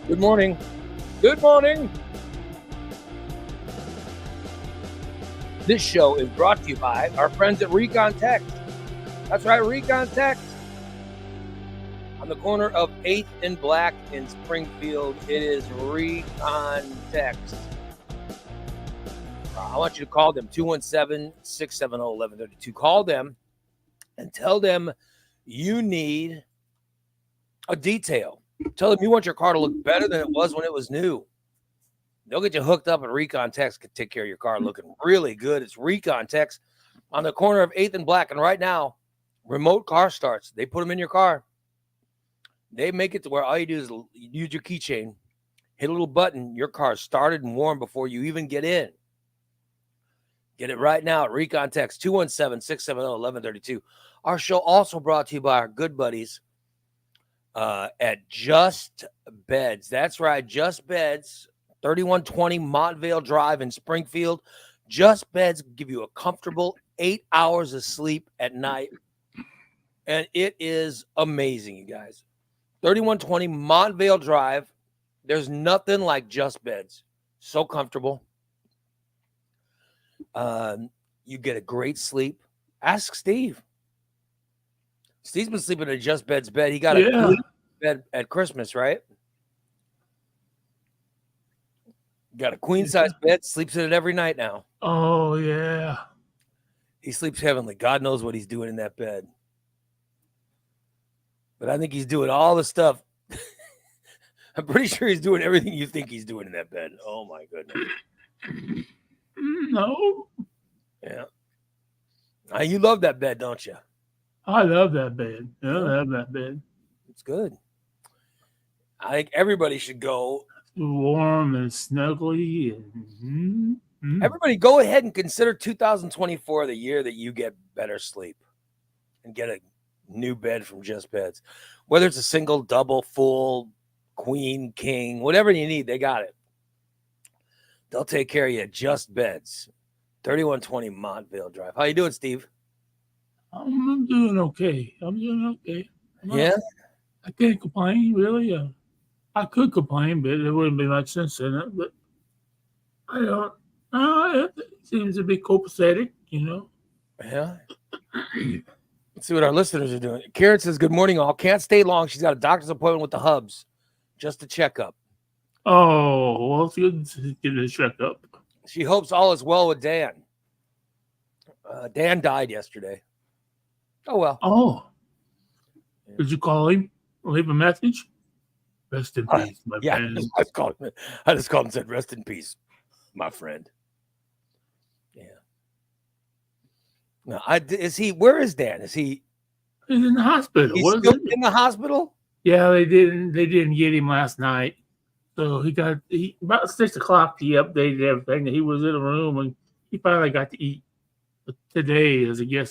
Good morning. Good morning. This show is brought to you by our friends at RECON Tech. That's right, RECON Tech. On the corner of 8th and Black in Springfield, it is RECON Tech. I want you to call them, 217-670-1132. Call them and tell them you need a detail. Tell them you want your car to look better than it was when it was new. They'll get you hooked up, and RECON Techs can take care of your car looking really good. It's RECON Techs on the corner of 8th and Black. And right now, remote car starts. They put them in your car. They make it to where all you do is use your keychain, hit a little button, your car's started and warm before you even get in. Get it right now at RECON Techs, 217-670-1132. Our show also brought to you by our good buddies at Just Beds. That's right, Just Beds, 3120 Montvale Drive in Springfield. Just Beds give you a comfortable 8 hours of sleep at night. And it is amazing, you guys. 3120 Montvale Drive. There's nothing like Just Beds. So comfortable. You get a great sleep. Ask Steve. Steve's been sleeping in a Just Beds bed. He got a queen bed at Christmas, right? Got a queen size bed, sleeps in it every night now. Oh, yeah. He sleeps heavenly. God knows what he's doing in that bed. But I think he's doing all the stuff. I'm pretty sure he's doing everything you think he's doing in that bed. Oh, my goodness. No. Yeah. You love that bed, don't you? I love that bed. I love that bed. It's good. I think everybody should go. Warm and snuggly. And, Everybody go ahead and consider 2024 the year that you get better sleep and get a new bed from Just Beds. Whether it's a single, double, full, queen, king, whatever you need, they got it. They'll take care of you at Just Beds, 3120 Montvale Drive. How you doing, Steve? I'm doing okay. Yeah? I can't complain, really. I could complain, but there wouldn't be much sense in it. But I don't. It seems to be copacetic, you know. Yeah. Let's see what our listeners are doing. Karen says, good morning, all. Can't stay long. She's got a doctor's appointment with the Hubs. Just a checkup. Oh, well, it's good to get a checkup. She hopes all is well with Dan. Dan died yesterday. Oh, well. Oh. Did you call him? Leave a message? Rest in peace, my friend. I just called him and said, rest in peace, my friend. Yeah. Now, where is Dan? He's in the hospital. He's still in the hospital? Yeah, they didn't get him last night. So about 6:00, he updated everything that he was in a room and he finally got to eat. But today is the day.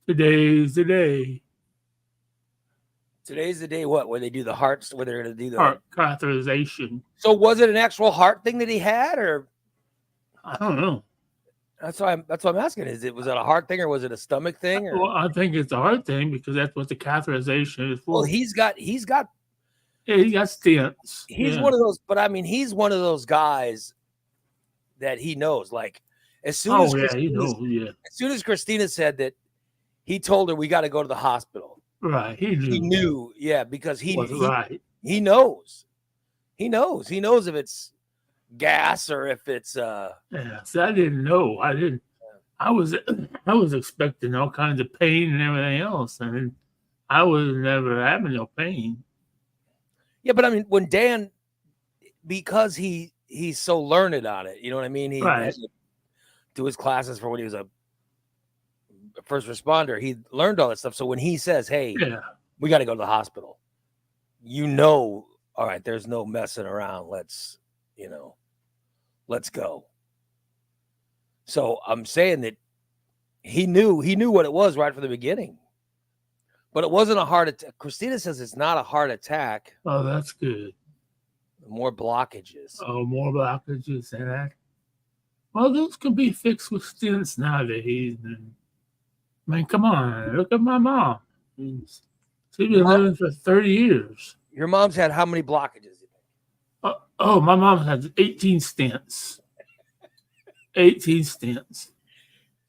Today's the day. Today's the day where they do the hearts, where they're going to do the heart catheterization. So was it an actual heart thing that he had, or I don't know. That's why I'm asking. Was it a heart thing or was it a stomach thing? Or? Well, I think it's a heart thing because that's what the catheterization is for. Well, he's got stents. He's one of those, but I mean, he's one of those guys that he knows. Like as soon as Christina said that, he told her we got to go to the hospital. Right, he knew, yeah, because he knows. He knows if it's gas or if it's Yeah, so I didn't know. I was expecting all kinds of pain and everything else, and I was never having no pain. Yeah, but I mean, when Dan, because he's so learned on it, you know what I mean? He had to do his classes for when he was a first responder. He learned all that stuff. So when he says, hey, we got to go to the hospital, all right, there's no messing around. Let's go. So I'm saying that he knew what it was right from the beginning, but it wasn't a heart attack. Christina says it's not a heart attack. Oh, that's good. More blockages. Oh, more blockages and that. Well, those can be fixed with stents nowadays. I mean, come on, look at my mom. She's been living for 30 years. Your mom's had how many blockages? Oh, my mom has 18 stents. 18 stents.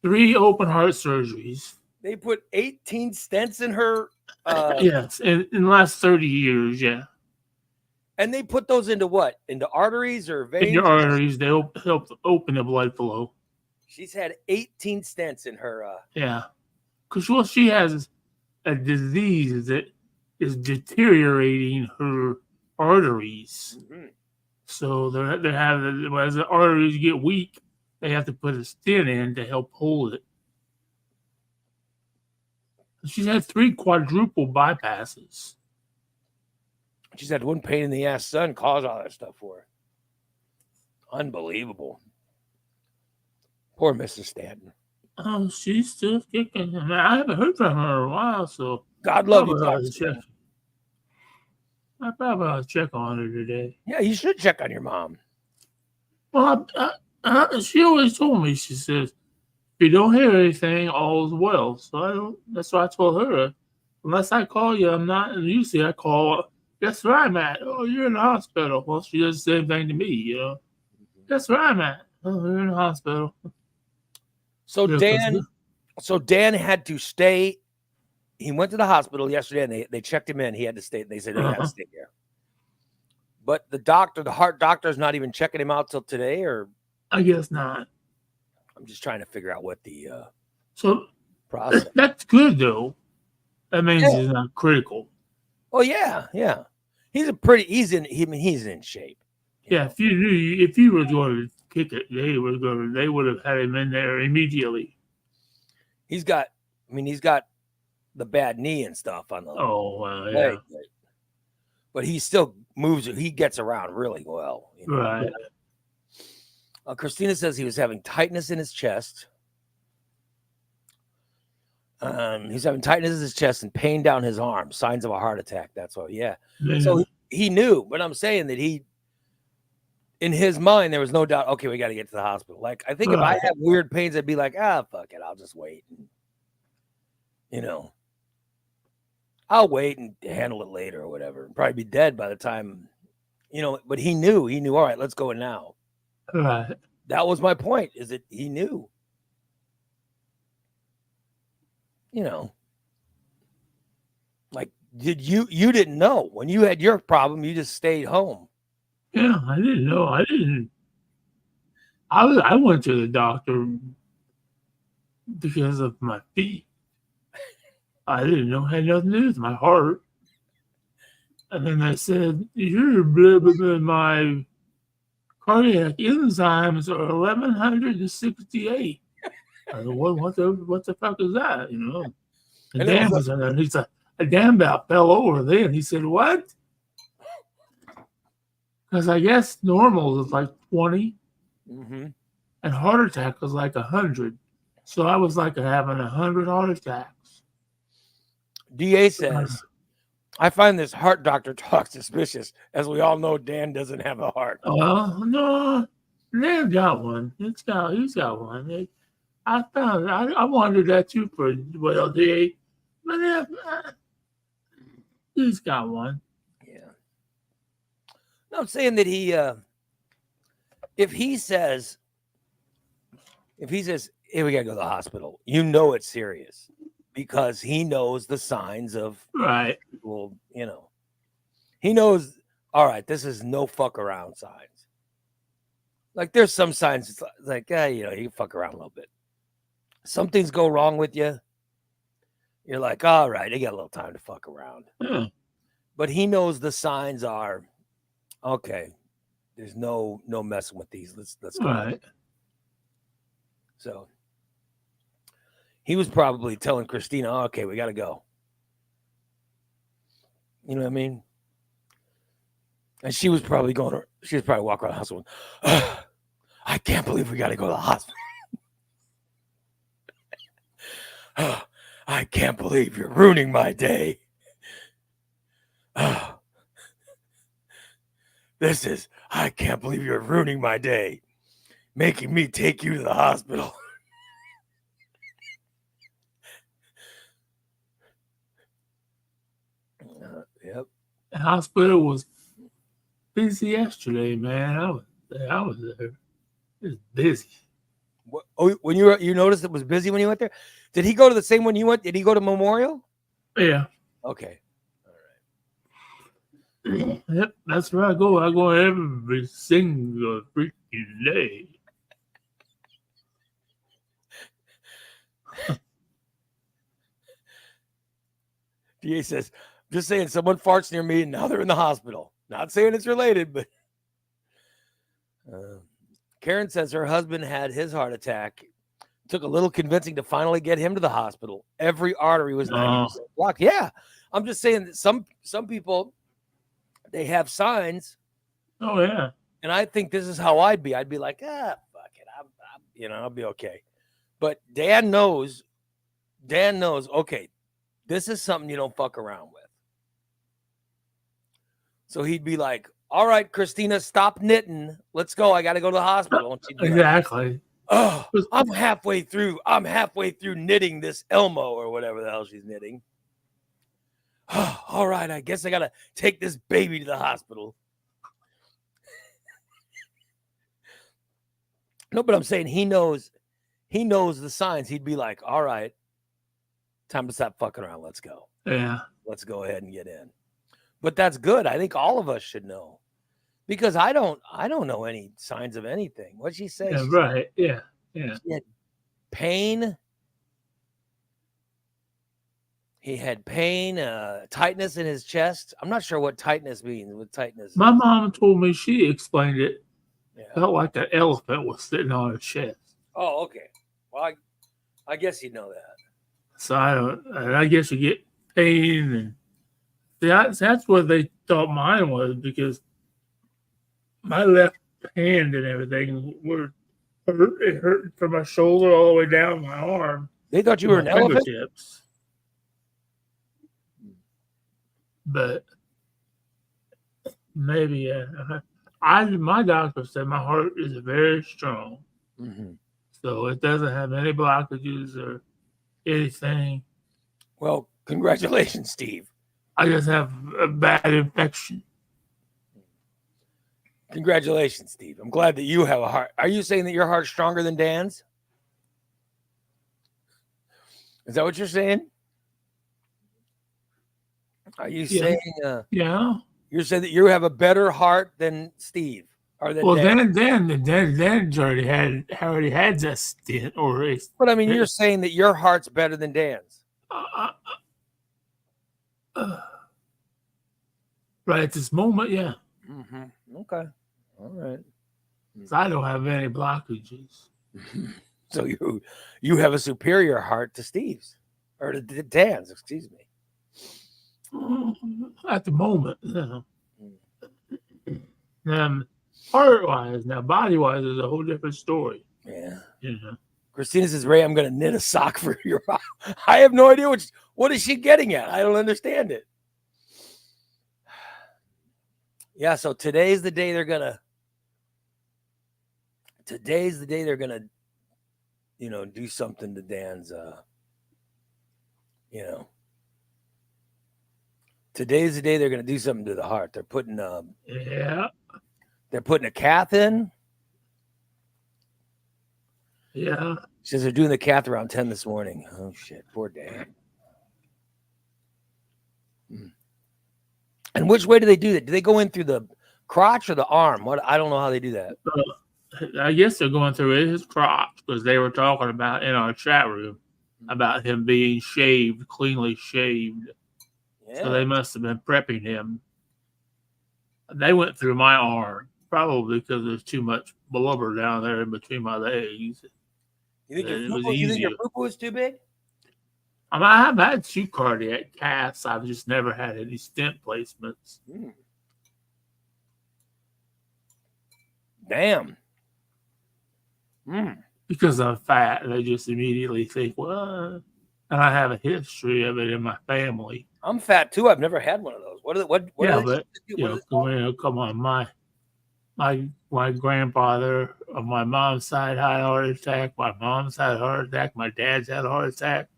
3 open heart surgeries. They put 18 stents in her. Yes, in the last 30 years, yeah. And they put those into what? Into arteries or veins? In your arteries, they help open the blood flow. She's had 18 stents in her. Yeah. Because what she has is a disease that is deteriorating her arteries. Mm-hmm. So they have, as the arteries get weak, they have to put a stent in to help hold it. She's had 3 quadruple bypasses. She's had one pain in the ass son cause all that stuff for her. Unbelievable. Poor Mrs. Stanton. Oh, she's still kicking. I mean, I haven't heard from her in a while, so God love you, Dr. check. I probably ought to check on her today. Yeah, you should check on your mom. Well, she always told me, she says, if you don't hear anything, all's well. So that's why I told her, unless I call you, I'm not. And usually I call, guess where I'm at? Oh, you're in the hospital. Well, she does the same thing to me, you know. Guess where I'm at? Oh, you're in the hospital. So Dan had to stay. He went to the hospital yesterday and they checked him in. He had to stay. They said he had to stay there. But the heart doctor is not even checking him out till today, or I guess not. I'm just trying to figure out what the process. That's good though. That means he's not critical. Oh yeah. He's in shape. Yeah, if you were going to kick it, they would have had him in there immediately. He's got the bad knee and stuff on the leg, but he still moves. He gets around really well. You know? Right. Christina says he was having tightness in his chest. He's having tightness in his chest and pain down his arm. Signs of a heart attack. That's all. Yeah. So he knew, but I'm saying that in his mind, there was no doubt. Okay, we got to get to the hospital. Like I think if I have weird pains, I'd be like, fuck it, I'll just wait. You know, I'll wait and handle it later or whatever. And probably be dead by the time, you know. But he knew. All right, let's go in now. Right. That was my point. Is that he knew. You know, like you didn't know when you had your problem, you just stayed home. Yeah, I didn't know. I went to the doctor because of my feet. I didn't know it had nothing to do with my heart. And then they said, my cardiac enzymes are 1,168. I said, what the fuck is that? You know, the dam was in there. And he said, a dam about fell over there. And he said, what? Because I guess normal is like 20, and heart attack was like 100. So I was like having 100 heart attacks. DA says, I find this heart doctor talk suspicious. As we all know, Dan doesn't have a heart. Well, no, Dan got one. He's got one. I wondered that too for DA, but he's got one. No, I'm saying that if he says, hey, we gotta go to the hospital, you know it's serious because he knows the signs of people, you know. He knows, all right, this is no fuck around signs. Like there's some signs it's like, you know, you can fuck around a little bit. Some things go wrong with you. You're like, all right, I got a little time to fuck around. But he knows the signs are okay, there's no messing with these. Let's go. Right. So he was probably telling Christina, okay, we got to go. You know what I mean? And she was probably walking around the house going, I can't believe we got to go to the hospital. I can't believe you're ruining my day. I can't believe you're ruining my day, making me take you to the hospital. Yep. The hospital was busy yesterday, man. I was there. It was busy. Oh, when you noticed it was busy when you went there? Did he go to the same one you went? Did he go to Memorial? Yeah. Okay. Yep, that's where I go. I go every single freaking day. DA says, just saying someone farts near me and now they're in the hospital. Not saying it's related, but Karen says her husband had his heart attack. Took a little convincing to finally get him to the hospital. Every artery was 90% blocked. Yeah. I'm just saying that some people, they have signs. Oh, yeah. And I think this is how I'd be. I'd be like, fuck it. I'll be okay. But Dan knows, okay, this is something you don't fuck around with. So he'd be like, all right, Christina, stop knitting. Let's go. I got to go to the hospital. And she'd be exactly. Like, oh, I'm halfway through knitting this Elmo or whatever the hell she's knitting. Oh, all right, I guess I got to take this baby to the hospital. No, but I'm saying he knows the signs. He'd be like, all right, time to stop fucking around. Let's go. Yeah. Let's go ahead and get in. But that's good. I think all of us should know. Because I don't know any signs of anything. What'd she say? Yeah, right. Yeah. Yeah. He had pain. He had pain, tightness in his chest. I'm not sure what tightness means. What tightness? My mom told me, she explained it. Yeah. Felt like an elephant was sitting on her chest. Oh, okay. Well, I guess you know that. So I guess you get pain, and that's what they thought mine was, because my left hand and everything were hurt. It hurt from my shoulder all the way down my arm. They thought you were an elephant. Fingertips. But maybe my doctor said my heart is very strong, so it doesn't have any blockages or anything. Well, congratulations, Steve. I just have a bad infection. Congratulations, Steve. I'm glad that you have a heart. Are you saying that your heart's stronger than Dan's? Is that what you're saying? Are you saying? Yeah. You're saying that you have a better heart than Steve, or than Dan? Dan's already had that stint, But I mean, you're saying that your heart's better than Dan's. Right at this moment, yeah. Okay. All right. So I don't have any blockages. So you have a superior heart to Steve's, or to Dan's, excuse me. At the moment, heart-wise, now body-wise is a whole different story. Yeah. Yeah. Christina says, Ray, I'm going to knit a sock for your eye. I have no idea what is she getting at. I don't understand it. Yeah, so today's the day they're going to, do something to Dan's, today's the day they're going to do something to the heart. They're putting, they're putting a cath in. Yeah. She says they're doing the cath around 10 this morning. Oh, shit. Poor Dan. And which way do they do that? Do they go in through the crotch or the arm? I don't know how they do that. I guess they're going through his crotch, because they were talking about in our chat room about him being shaved, cleanly shaved. Yeah. So they must have been prepping him. They went through my arm, probably because there's too much blubber down there in between my legs. You think your poo-poo is too big? I've had 2 cardiac caths. I've just never had any stent placements. Damn. Because I'm fat, they just immediately think, well, and I have a history of it in my family. I'm fat too. I've never had one of those. Come on, my grandfather on my mom's side had a heart attack. My mom's had a heart attack. My dad's had a heart attack.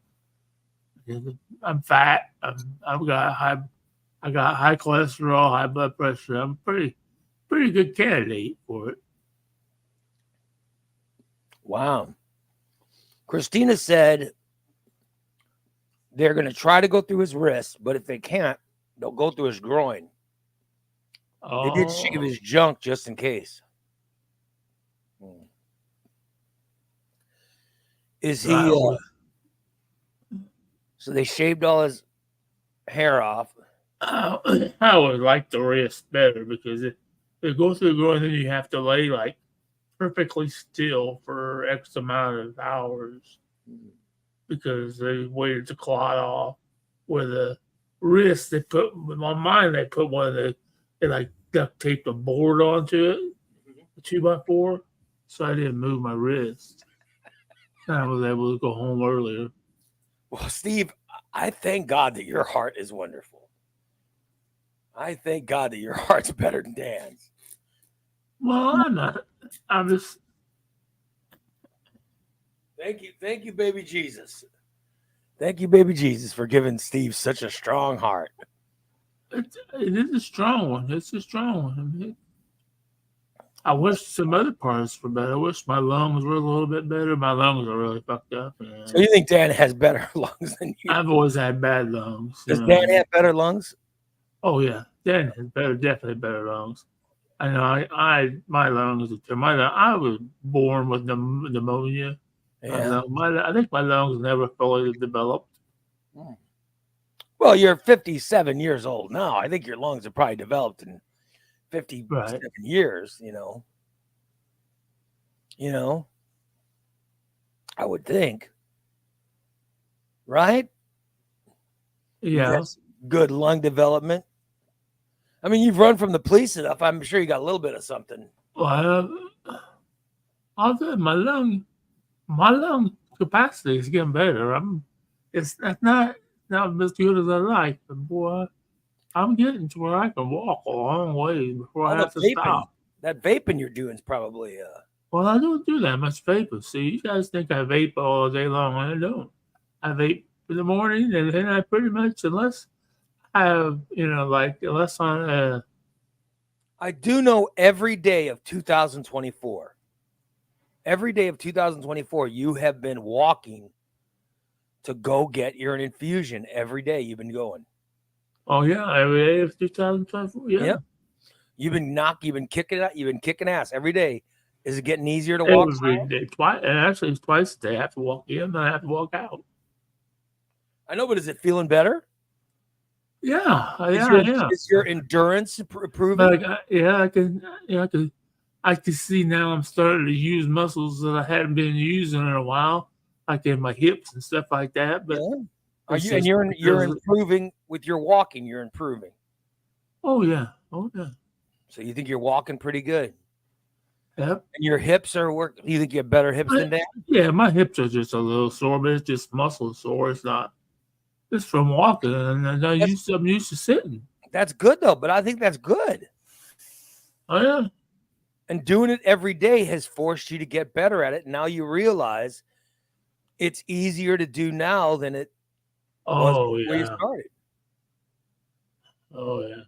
I'm fat. I've got I got high cholesterol, high blood pressure. I'm pretty good candidate for it. Wow. Christina said they're going to try to go through his wrist, but if they can't, they'll go through his groin. They did shave his junk just in case. Is he? So they shaved all his hair off. I would like the wrist better because if they go through the groin, then you have to lay like perfectly still for X amount of hours because they waited to clot off. Where the wrist, they put on mine, they put one of they like duct taped a board onto it, a 2x4, so I didn't move my wrist. And I was able to go home earlier. Well, Steve, I thank God that your heart is wonderful. I thank God that your heart's better than Dan's. Well, I'm not. I'm just. Thank you, baby Jesus. Thank you, baby Jesus, for giving Steve such a strong heart. It is a strong one. It's a strong one. I mean, I wish some other parts were better. I wish my lungs were a little bit better. My lungs are really fucked up. Man. So you think Dan has better lungs than you? I've always had bad lungs. Does Dan have better lungs? Oh yeah, Dan has definitely better lungs. I know. My lungs. I was born with pneumonia. Yeah. I think my lungs never fully developed. Well, you're 57 years old now. I think your lungs have probably developed in 57 years, you know, I would think, right? Yeah. That's good lung development. I mean, you've run from the police enough. I'm sure you got a little bit of something. Well, my lung capacity is getting better. It's not as good as I like, but boy, I'm getting to where I can walk a long way before I have to stop. That vaping you're doing is probably Well, I don't do that much vaping. See, you guys think I vape all day long, and I don't. I vape in the morning, and then I pretty much, unless I have, unless on. I do know every day of 2024. Every day of 2024, you have been walking to go get your infusion every day. You've been going. Oh yeah, every day of 2024. Yeah. You've been kicking out. You've been kicking ass every day. Is it getting easier to walk? Every day, twice, and actually it's twice a day. I have to walk in, and I have to walk out. I know, but is it feeling better? Yeah, Is your endurance improving? I can see now I'm starting to use muscles that I hadn't been using in a while, like in my hips and stuff like that. But you're improving with your walking. You're improving. Oh yeah. So you think you're walking pretty good? Yep. And your hips are working. You think you have better hips than Dan? Yeah, my hips are just a little sore, but it's just muscle sore. It's not. It's from walking, and I'm used to sitting. That's good though, but I think that's good. Oh yeah. And doing it every day has forced you to get better at it. Now you realize it's easier to do now than it was before you started. Oh yeah.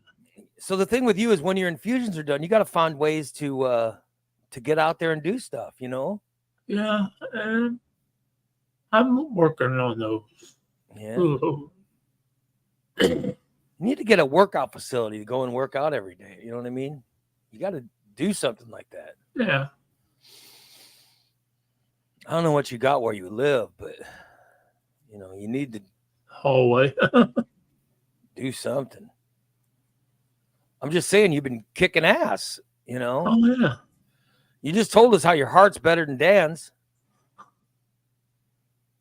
So the thing with you is when your infusions are done, you got to find ways to get out there and do stuff, you know? Yeah, and I'm working on those. Yeah. You need to get a workout facility to go and work out every day. You know what I mean? You got to do something like that. Yeah. I don't know what you got where you live, but you need to hallway do something. I'm just saying you've been kicking ass, Oh yeah. You just told us how your heart's better than Dan's.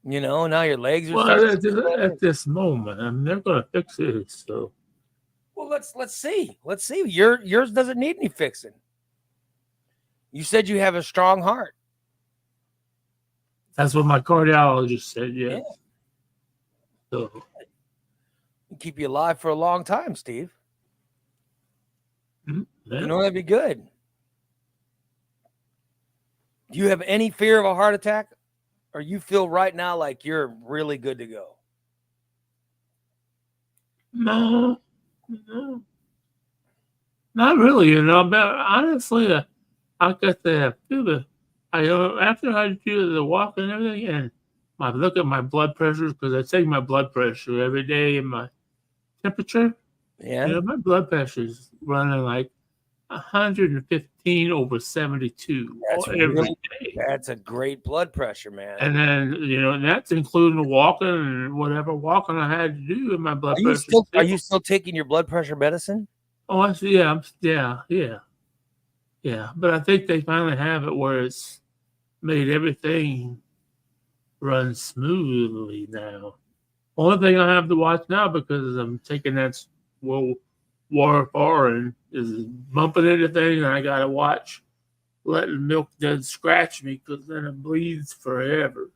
Now your legs are at this moment, and they're gonna fix it. So, well, let's see. Yours doesn't need any fixing. You said you have a strong heart. That's what my cardiologist said. Yes. Yeah. So, keep you alive for a long time, Steve. Yeah. That'd be good. Do you have any fear of a heart attack? Or you feel right now like you're really good to go? No, No, not really. You know, but honestly, I got the feel the. I after I do the walk and everything, and I look at my blood pressure because I take my blood pressure every day and my temperature. You Yeah, know, my blood pressure is running like 115 over 72 that's every really day. that's a great blood pressure, man. And then, you know, and that's including walking and whatever walking I had to do, and my blood pressure Are still. you still taking your blood pressure medicine? Oh, I see. Yeah, yeah. But I think they finally have it where it's made everything run smoothly now. Only thing I have to watch now because I'm taking that well warfarin is bumping into things, and I gotta watch letting milk doesn't scratch me because then it bleeds forever.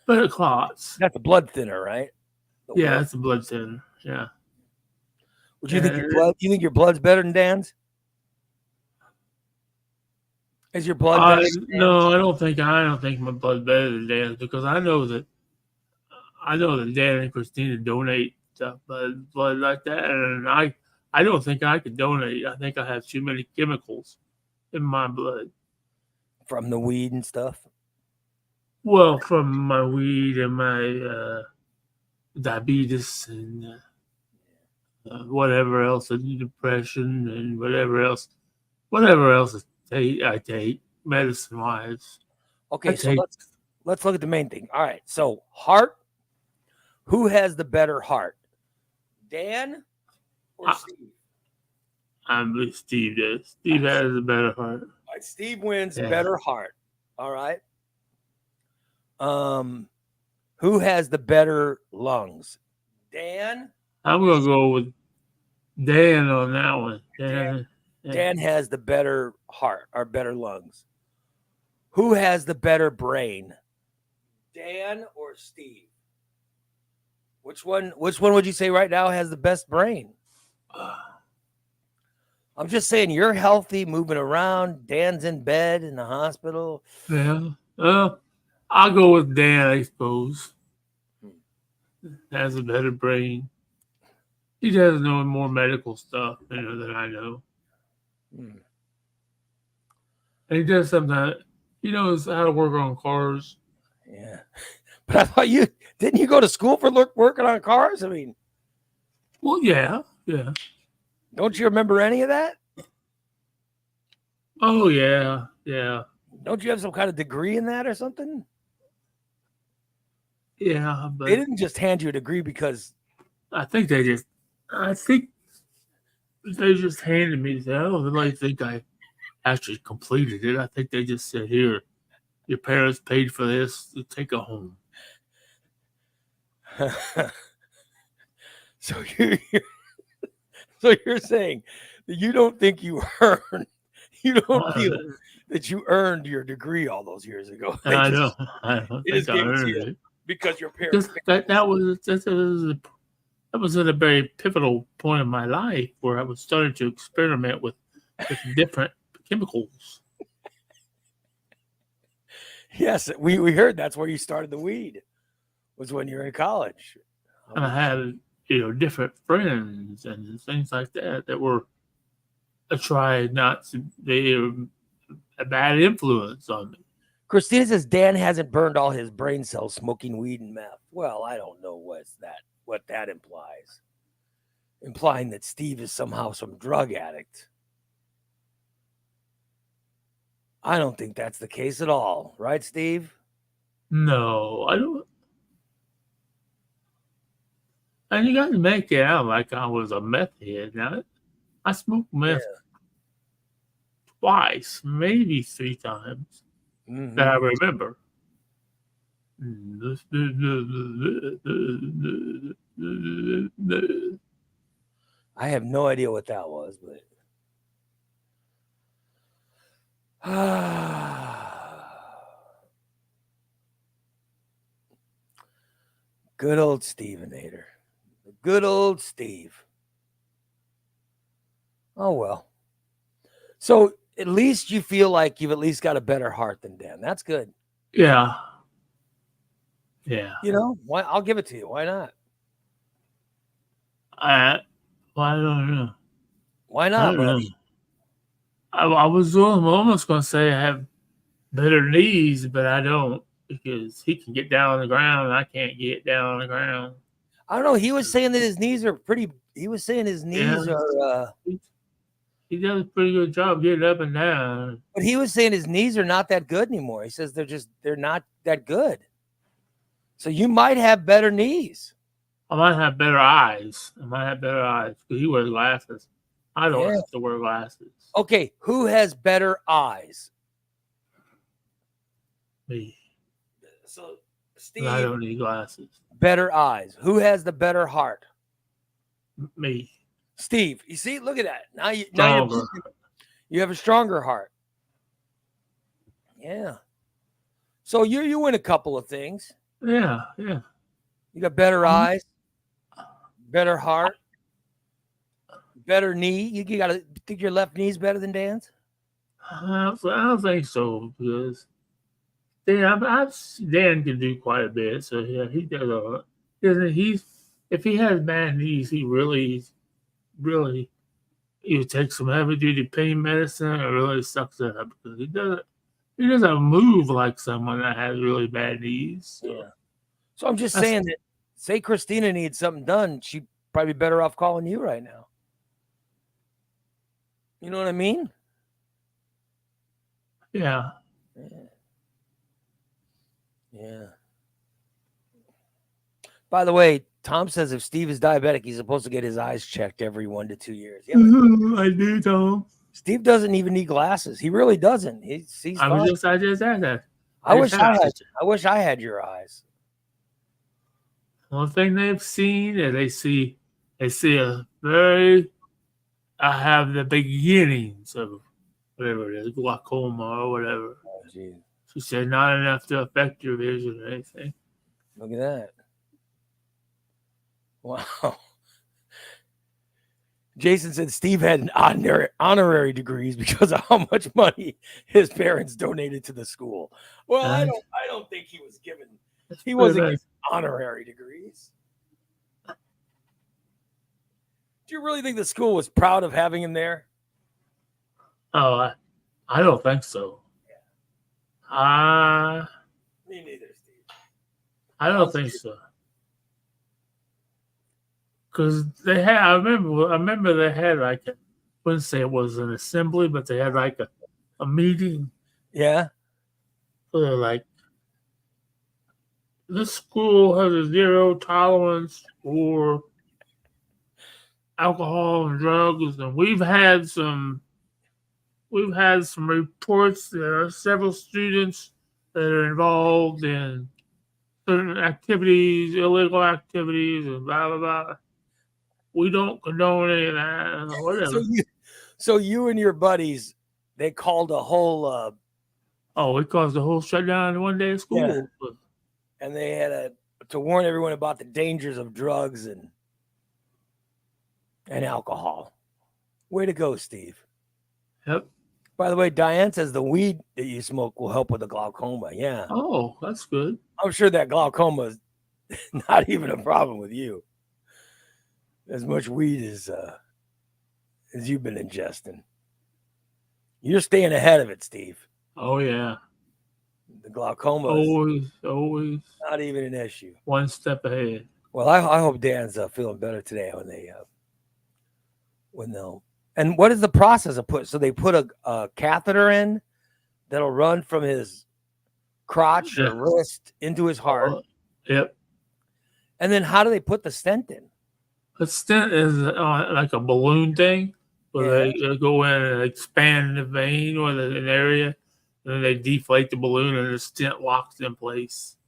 But it clots. That's a blood thinner, right? Yeah, it's a blood center. Yeah. Would you think your And blood? You think your blood's better than Dan's? Is your blood better than Dan's? no, I don't think my blood's better than Dan's because I know that Dan and Christina donate stuff, blood like that, and I don't think I could donate. I think I have too many chemicals in my blood. From the weed and stuff? Well, from my weed and my diabetes and whatever else, and depression and whatever else I take medicine wise. I Okay, so take let's look at the main thing. All right, so heart. Who has the better heart, Dan or I, Steve? I believe Steve does. Steve has a better heart. All right, Steve wins. Yeah. Better heart. All right. Who has the better lungs, Dan? I'm gonna go with Dan on that one. Dan, yeah. Dan has the better heart or better lungs. Who has the better brain, Dan or Steve? Which one would you say right now has the best brain? I'm just saying you're healthy, moving around. Dan's in bed in the hospital. Yeah. I'll go with Dan, I suppose. Has a better brain. He does know more medical stuff, you know, than I know. Hmm. And he does sometimes. He knows how to work on cars. Yeah. But I thought didn't you go to school for working on cars? I mean, well, yeah. don't you remember any of that? Oh, yeah. Don't you have some kind of degree in that or something? Yeah, but They didn't just hand you a degree because I think they just handed me that. I don't really think I actually completed it. I think they just said, "Here, your parents paid for this. Take it home." so you're saying that you don't think you don't feel that you earned your degree all those years ago. I don't think I earned it because your parents. That was at a very pivotal point in my life where I was starting to experiment with different chemicals. Yes, we heard that's where you started the weed. Was when you were in college. And I had, you know, different friends and things like that were tried not to be a bad influence on me. Christina says Dan hasn't burned all his brain cells smoking weed and meth. Well, I don't know what that implies. Implying that Steve is somehow some drug addict. I don't think that's the case at all. Right, Steve? No, I don't. And you got to make it out like I was a meth head. Now, I smoked meth twice, maybe 3 times that I remember. I have no idea what that was, but good old Stevenator. Good old Steve. Oh, well. So at least you feel like you've at least got a better heart than Dan. That's good. Yeah. You know, why? I'll give it to you. Why not? Well, I don't know. Why I not, don't know. buddy? I was almost going to say I have better knees, but I don't because he can get down on the ground and I can't get down on the ground. I don't know. He was saying that his knees are pretty. He was saying his Yeah, knees are. he does a pretty good job getting up and down. But he was saying his knees are not that good anymore. He says they're not that good. So you might have better knees. I might have better eyes. Because he wears glasses. I don't Yeah. have to wear glasses. Okay, who has better eyes? Me. So And I Steve, don't need glasses. better eyes. Who has the better heart? Me. Steve. You see, look at that. Now Stronger. you have a stronger heart. Yeah. So you win a couple of things. Yeah. You got better eyes, better heart, better knee. You gotta think your left knee's better than Dan's? I don't think so because Dan can do quite a bit. So yeah, he does a lot. If he has bad knees, he really you take some heavy duty pain medicine. It really sucks it up because he doesn't move like someone that has really bad knees. So. Yeah. So I'm just saying that say Christina needs something done, she'd probably be better off calling you right now. You know what I mean? Yeah. By the way, Tom says if Steve is diabetic, he's supposed to get his eyes checked every 1 to 2 years. Yeah, I do, Tom. Steve doesn't even need glasses. He really doesn't. He's I fine. just asked that. I wish I had your eyes. One thing they've seen is they see I have the beginnings of whatever it is, glaucoma or whatever. Oh, geez. She said not enough to affect your vision or anything. Look at that. Wow. Jason said Steve had an honorary degrees because of how much money his parents donated to the school. Well, I don't think he was given. He wasn't given honorary degrees. Do you really think the school was proud of having him there? Oh, I don't think so. Me neither, Steve. I don't think so. Because I remember they had I wouldn't say it was an assembly, but they had like a meeting. Yeah. So they're like, this school has a zero tolerance for alcohol and drugs, and we've had some reports. There are several students that are involved in certain activities, illegal activities, and blah blah blah. We don't condone any of that. Whatever. So you and your buddies, they called a whole. We caused a whole shutdown in 1 day of school. Yeah. And they had to warn everyone about the dangers of drugs and alcohol. Way to go, Steve. Yep. By the way, Diane says the weed that you smoke will help with the glaucoma. Yeah. Oh, that's good. I'm sure that glaucoma is not even a problem with you. As much weed as you've been ingesting. You're staying ahead of it, Steve. Oh, yeah. The glaucoma is always not even an issue. One step ahead. Well, I hope Dan's feeling better today when they'll. And what is the process of put? So they put a catheter in that'll run from his crotch or wrist into his heart. Yep. And then how do they put the stent in? A stent is like a balloon thing where they go in and expand the vein or an area, and then they deflate the balloon and the stent locks in place.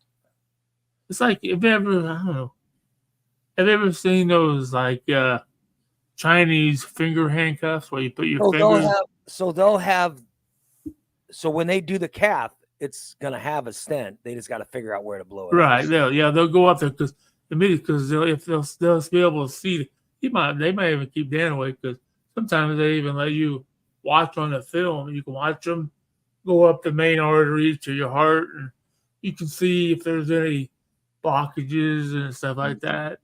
It's like have you ever seen those like Chinese finger handcuffs where you put your fingers? So when they do the cath, it's gonna have a stent. They just got to figure out where to blow it. Right. They'll go up there because if they'll be able to see, they might even keep Dan away because sometimes they even let you watch on the film. You can watch them go up the main artery to your heart, and you can see if there's any blockages and stuff like that.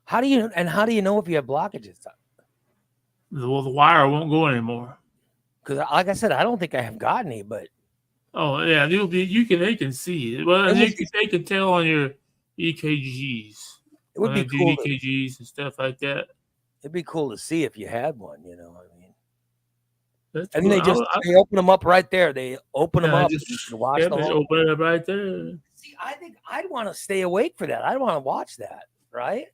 How do you know if you have blockages? Well, the wire won't go anymore. Because, like I said, I don't think I have got any, but Oh yeah, they can see it. Well, they can tell on your EKGs. it would When be they do cool. EKGs and stuff like that. It'd be cool to see if you had one. You know what I mean? That's And cool. they open them up right there. They open them up. Just, And you can watch the whole. Open it up right there. See, I think I'd want to stay awake for that. I'd want to watch that, right?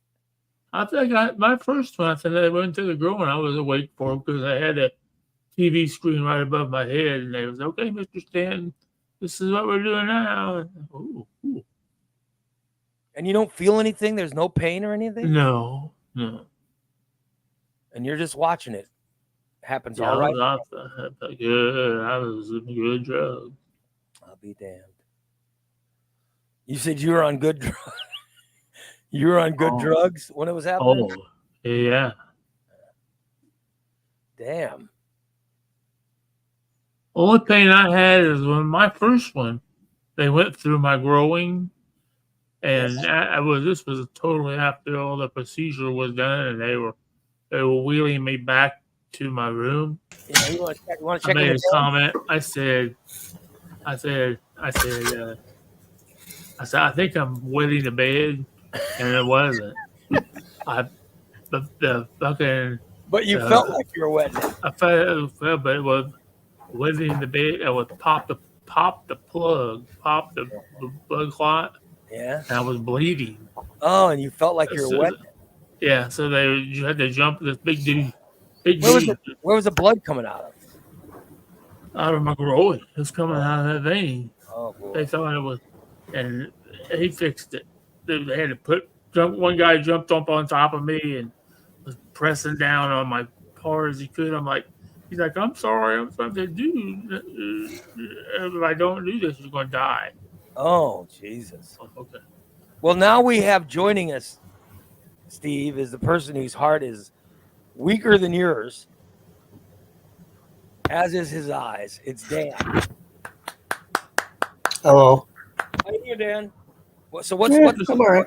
I think my first one, I think I went to the girl and I was awake for it because I had a TV screen right above my head, and they was okay, Mr. Stanton. This is what we're doing now. Ooh. And you don't feel anything. There's no pain or anything. No. And you're just watching it. Happens Yeah, all right. I was in good drugs. I'll be damned. You said you were on good drugs. You were on good drugs when it was happening? Oh, yeah. Damn. Only pain I had is when my first one, they went through my growing, and this was totally after all the procedure was done, and they were wheeling me back to my room. Yeah, you want to check? I made a comment. I said, I think I'm wetting the bed, and it wasn't. But you felt like you were wetting it. I felt, but it was wetting the bed. I would pop the plug clot. Yeah. And I was bleeding. Oh, and you felt like you were wet. Yeah, so you had to jump this big dude. Where was the blood coming out of? Out of my groin. It was coming out of that vein. Oh, boy. They thought it was, and he fixed it. They had to one guy jumped up on top of me and was pressing down on my hard as he could. He's like, I'm sorry. I'm sorry. Dude, if I don't do this, you're going to die. Oh, Jesus. Oh, okay. Well, now we have joining us, Steve, is the person whose heart is weaker than yours, as is his eyes. It's Dan. Hello. How you doing, Dan? What's I'm all right.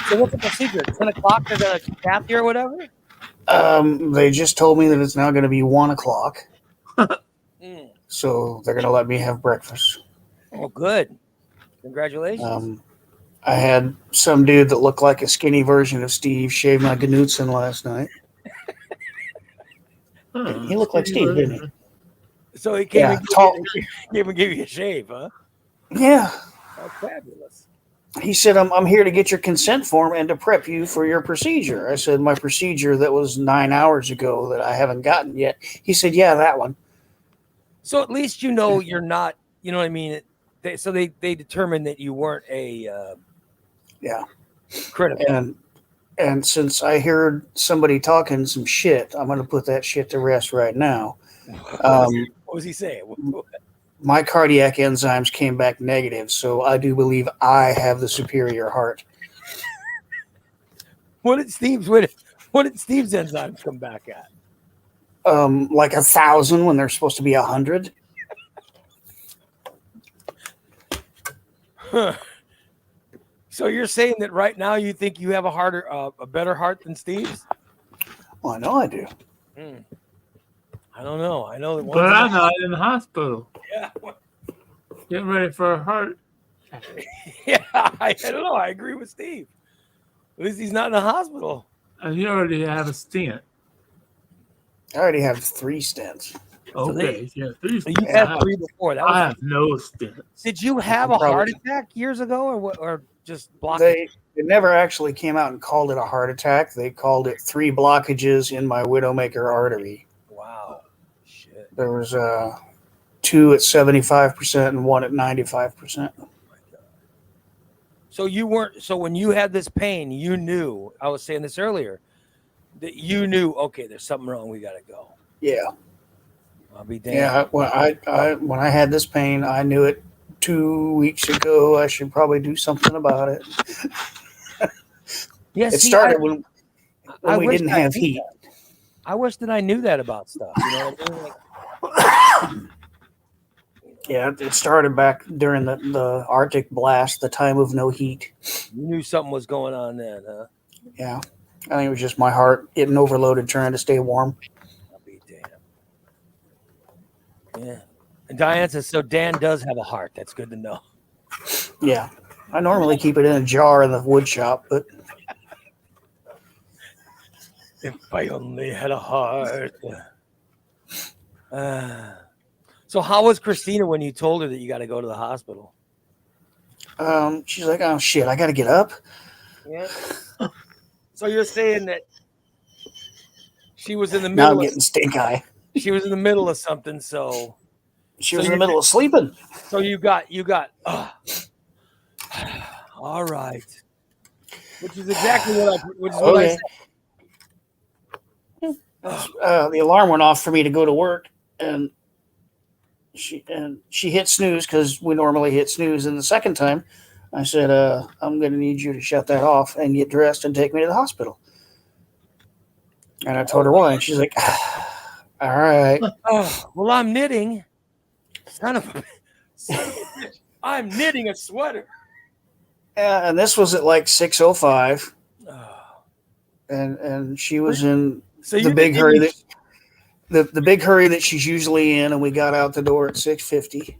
So what's the procedure? 10 o'clock they're going to cath you or whatever? They just told me that it's now going to be 1 o'clock. So they're going to let me have breakfast. Oh, good. Congratulations. I had some dude that looked like a skinny version of Steve shave my Knutson last night. He looked like Steve, didn't he? So he came and gave you a shave, huh? Yeah. Oh, fabulous. He said, I'm here to get your consent form and to prep you for your procedure. I said, my procedure that was 9 hours ago that I haven't gotten yet. He said, yeah, that one. So at least you know you're not, you know what I mean? They determined that you weren't a critical. And since I heard somebody talking some shit, I'm going to put that shit to rest right now. What was he saying? My cardiac enzymes came back negative, so I do believe I have the superior heart. What did Steve's enzymes come back at? Like 1,000 when they're supposed to be 100. Huh. So you're saying that right now you think you have a better heart than Steve's? Well, I know I do. I don't know. I know that. But I'm not in the hospital. Yeah. Getting ready for a heart. Yeah, I don't know. I agree with Steve. At least he's not in the hospital. And you already have a stent. I already have 3 stents. Okay, so you had 3 before. I have no stents. Did you have a heart attack years ago, or just blockage? They never actually came out and called it a heart attack. They called it 3 blockages in my widowmaker artery. Wow. Shit. There was 2 at 75% and 1 at 95%. Oh my God. So when you had this pain, you knew, I was saying this earlier, that you knew, okay, there's something wrong. We got to go. Yeah. I'll be damned. Yeah. When I had this pain, I knew it 2 weeks ago. I should probably do something about it. Yeah, it started when we didn't have heat. I wish that I knew that about stuff. You know what I mean? Yeah, it started back during the Arctic blast, the time of no heat. You knew something was going on then, huh? Yeah. I think it was just my heart getting overloaded trying to stay warm. I'll be damned. Yeah. And Diane says, so Dan does have a heart. That's good to know. Yeah. I normally keep it in a jar in the wood shop, but If I only had a heart. So how was Christina when you told her that you got to go to the hospital? she's like, oh shit, I got to get up. Yeah. So you're saying that she was in the Now I'm middle getting stink eye. she was in the middle of something, so She was in the middle of sleeping. so you got all right. Which is exactly what I said. The alarm went off for me to go to work, and she hit snooze because we normally hit snooze. And the second time, I said, I'm going to need you to shut that off and get dressed and take me to the hospital. And I told her why, and she's like, all right. Oh, well, I'm knitting. Son of a bitch. I'm knitting a sweater. Yeah, and this was at like 6:05, Oh. and she was in So the big hurry that the big hurry that she's usually in, and we got out the door at 6:50.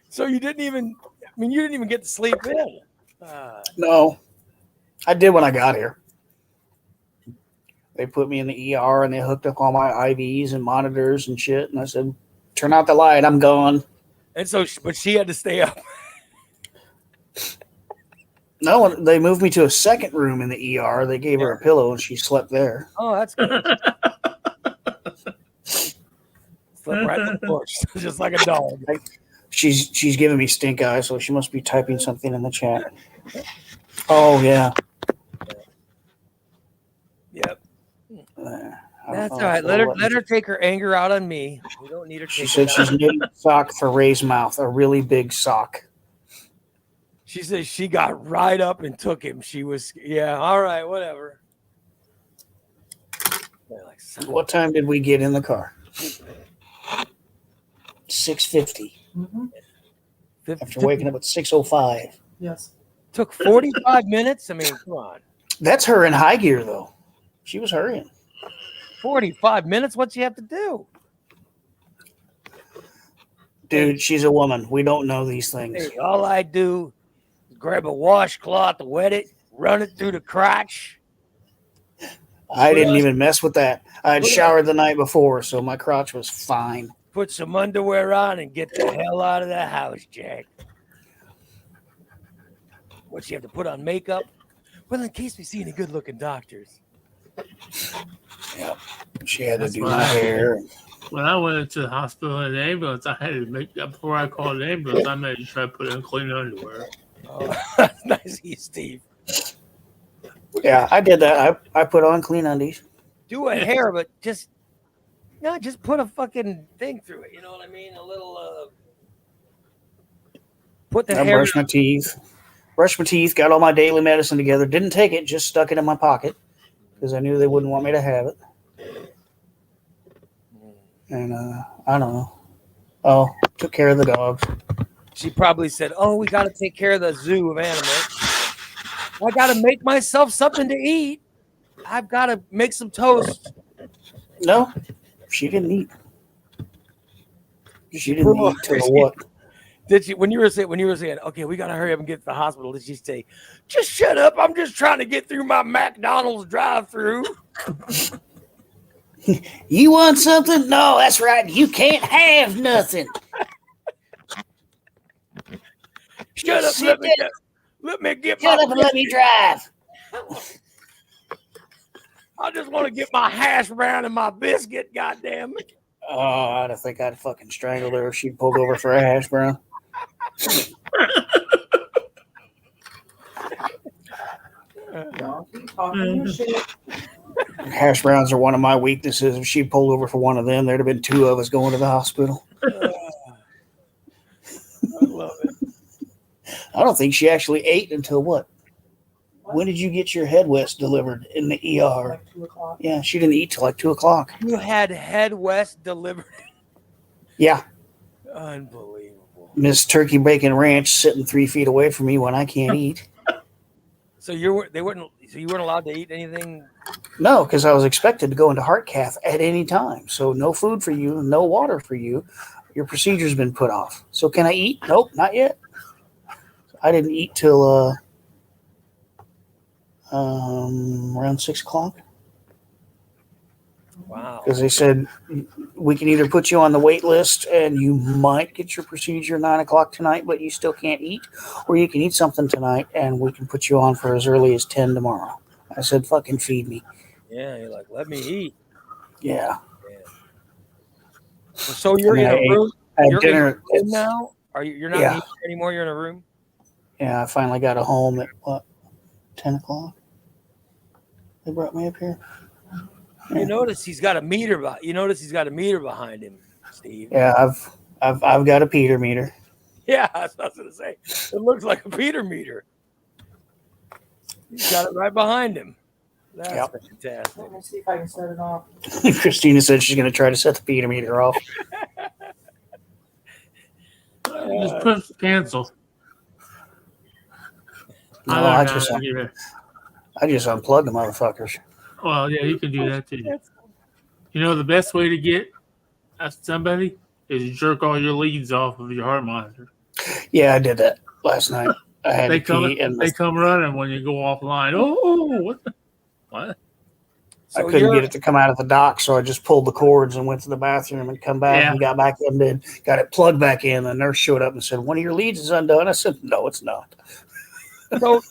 So you didn't even get to sleep in. No, I did when I got here. They put me in the ER and they hooked up all my IVs and monitors and shit. And I said, turn out the light, I'm gone. And so, but she had to stay up. No, they moved me to a second room in the ER. They gave her a pillow and she slept there. Oh, that's good. Slept right on the porch, just like a dog. She's giving me stink eye, so she must be typing something in the chat. Oh, yeah. Yep. That's all right. Let her take her anger out on me. We don't need her. She said she's knitting a sock for Ray's mouth, a really big sock. She says she got right up and took him. She was, yeah, all right, whatever. What time did we get in the car? 6:50. Mm-hmm. After waking up at 6:05. Yes. Took 45 minutes. I mean, come on. That's her in high gear, though. She was hurrying. 45 minutes? What's she have to do? Dude, she's a woman. We don't know these things. Hey, all I do is grab a washcloth, wet it, run it through the crotch. I didn't even mess with that. I had showered the night before, so my crotch was fine. Put some underwear on and get the hell out of the house, Jack. What, you have to put on makeup? Well, in case we see any good-looking doctors. Yeah, she had to do my hair. When I went to the hospital in the ambulance, I had to make that before I called the ambulance. I made sure I put in clean underwear. Oh, that's nice of you, Steve. Yeah, I did that. I put on clean undies. Do a hair, but just put a fucking thing through it. You know what I mean? A little. Put the I hair. brushed my teeth. Got all my daily medicine together. Didn't take it. Just stuck it in my pocket because I knew they wouldn't want me to have it. And I don't know. Oh, took care of the dogs. She probably said, "Oh, we got to take care of the zoo of animals. I got to make myself something to eat. I've got to make some toast." No, she didn't eat. She didn't eat till what? Did she? When you were saying, "Okay, we got to hurry up and get to the hospital," did she say, "Just shut up! I'm just trying to get through my McDonald's drive-through." You want something? No, that's right. You can't have nothing. Shut up! Let me get Shut up and let me drive. I just want to get my hash brown and my biscuit. Goddamn it! Oh, I think I'd fucking strangle her if she pulled over for a hash brown. Hash browns are one of my weaknesses. If she pulled over for one of them, there'd have been two of us going to the hospital. I love it. I don't think she actually ate until what? When did you get your head west delivered in the ER? Like 2 o'clock. Yeah, she didn't eat till like 2 o'clock. You had Head West delivered. Yeah. Unbelievable. Miss Turkey Bacon Ranch sitting 3 feet away from me when I can't eat. So you weren't allowed to eat anything. No, because I was expected to go into heart cath at any time. So no food for you, no water for you. Your procedure's been put off. So can I eat? Nope, not yet. I didn't eat till around 6 o'clock. Wow. Because they said we can either put you on the wait list and you might get your procedure 9 o'clock tonight, but you still can't eat, or you can eat something tonight and we can put you on for as early as 10 tomorrow. I said, fucking feed me. Yeah, you're like, let me eat. Yeah. So you're And in I a ate- room. I had You're dinner. in a room now. You're not Yeah. in here anymore. You're in a room. Yeah, I finally got a home at 10 o'clock. They brought me up here. You notice he's got a meter. You notice he's got a meter behind him, Steve. Yeah, I've got a Peter meter. Yeah, that's what I was gonna say. It looks like a Peter meter. He's got it right behind him. That's fantastic. Let me see if I can set it off. Christina said she's going to try to set the Peter meter off. Just press cancel. No, I just unplugged the motherfuckers. Well, yeah, you can do that too. You know, the best way to get somebody is jerk all your leads off of your heart monitor. Yeah, I did that last night. I had They to come, pee and they come running when you go offline. Oh, what? What? I couldn't get it to come out of the dock, so I just pulled the cords and went to the bathroom and come back and got back in bed, got it plugged back in. The nurse showed up and said, "One of your leads is undone." I said, "No, it's not." So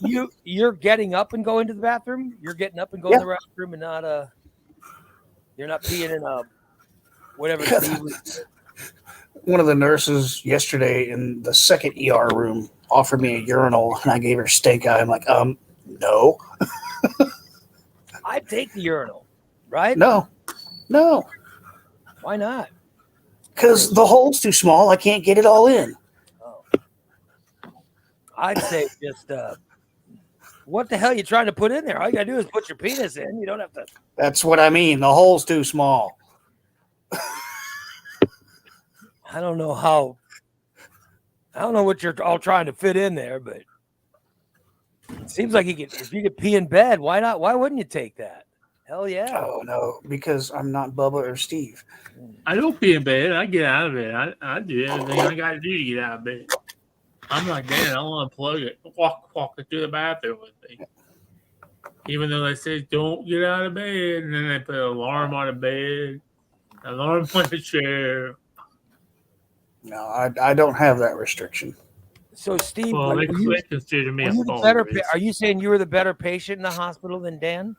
you're getting up and going to the bathroom? You're getting up and going to the bathroom and not you're not peeing in a whatever. One of the nurses yesterday in the second ER room offered me a urinal, and I gave her stink eye. I'm like, no. I'd take the urinal, right? No. Why not? Because the hole's too small. I can't get it all in. Oh. I'd say just what the hell are you trying to put in there? All you gotta do is put your penis in. You don't have to. That's what I mean. The hole's too small. I don't know what you're all trying to fit in there, but it seems like if you could pee in bed, why not? Why wouldn't you take that? Hell yeah. Oh, no, because I'm not Bubba or Steve. I don't pee in bed. I get out of it. I do everything I got to do to get out of bed. I'm like, Dan, I want to plug it. Walk it to the bathroom with me. Even though they say don't get out of bed, and then they put an alarm on the bed, alarm on the chair. No, I don't have that restriction. So, Steve, Well, they consider me a are you saying you were the better patient in the hospital than Dan?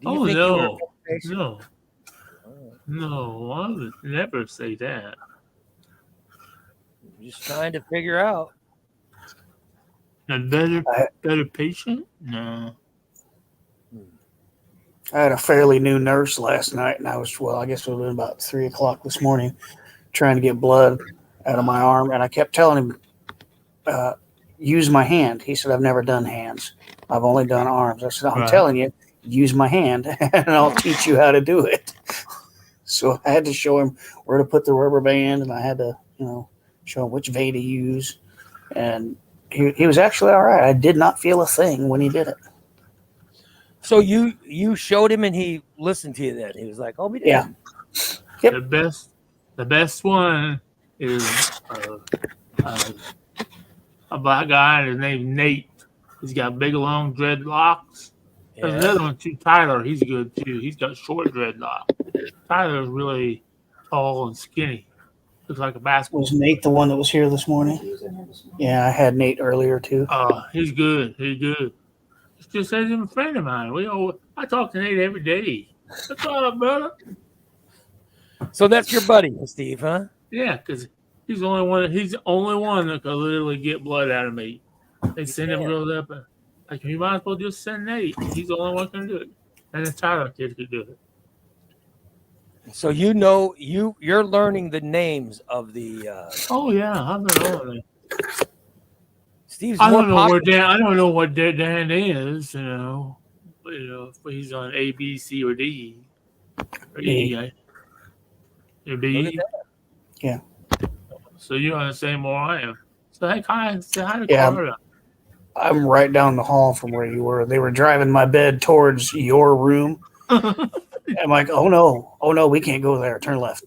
Oh, no. No, I would never say that. I'm just trying to figure out. A better patient? No. I had a fairly new nurse last night, and I guess it was about 3 o'clock this morning, trying to get blood out of my arm, and I kept telling him, use my hand. He said, I've never done hands. I've only done arms. I said, I'm telling you, use my hand, and I'll teach you how to do it. So I had to show him where to put the rubber band, and I had to, show him which vein to use, and he was actually all right. I did not feel a thing when he did it. So you showed him and he listened to you then. He was like, "Oh, we did." Yeah. Yep. The best one is a black guy. His name's Nate. He's got big long dreadlocks. There's another one too, Tyler. He's good too. He's got short dreadlocks. Tyler's really tall and skinny. Looks like a basketball. Was Nate the one that was here this morning? Yeah, I had Nate earlier too. He's good. He's good. It's just as him a friend of mine. I talk to Nate every day. What's up, brother? So that's your buddy, Steve, huh? Yeah, because he's the only one that can literally get blood out of me. They send him girls up. Like, you might as well just send Nate. He's the only one can do it. And the Tyler kid could do it. So you're learning the names of the. Oh yeah, I know that. Steve's. I don't know what Dan is. If he's on A, B, C, or D. Or E. Or B. Yeah. So you're on the same where I am. So say hi to Yeah. Carla. I'm right down the hall from where you were. They were driving my bed towards your room. I'm like, oh no, we can't go there. Turn left.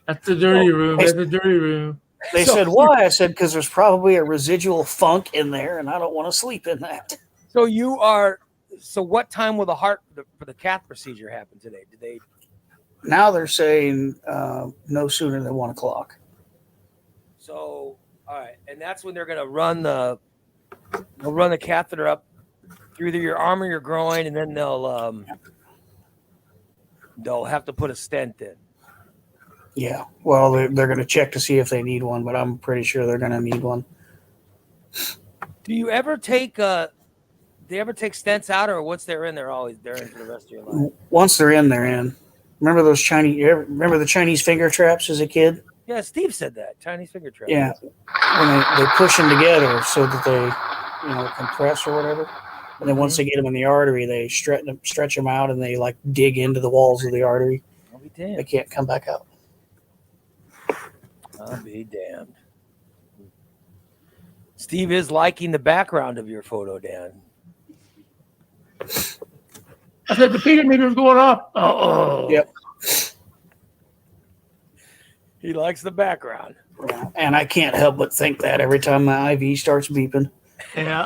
That's the dirty room. That's the dirty room. They said, why? I said, because there's probably a residual funk in there, and I don't want to sleep in that. So you are. So what time will for the cath procedure happen today? Did they? Now they're saying no sooner than 1 o'clock. So all right, and that's when they're going to run the catheter up through either your arm or your groin, and then they'll have to put a stent in. Yeah. Well, they're going to check to see if they need one, but I'm pretty sure they're going to need one. Do you ever take stents out, or once they're in, they're in for the rest of your life? Once they're in, they're in. Remember those remember the Chinese finger traps as a kid? Yeah, Steve said that. Chinese finger trap. Yeah. When they push them together so that they, compress or whatever. And then once they get them in the artery, they stretch them out, and they like dig into the walls of the artery. I'll be damned. They can't come back out. I'll be damned. Steve is liking the background of your photo, Dan. I said the Peter meter's going off. Oh. Yep. He likes the background. Yeah. And I can't help but think that every time my IV starts beeping. Yeah.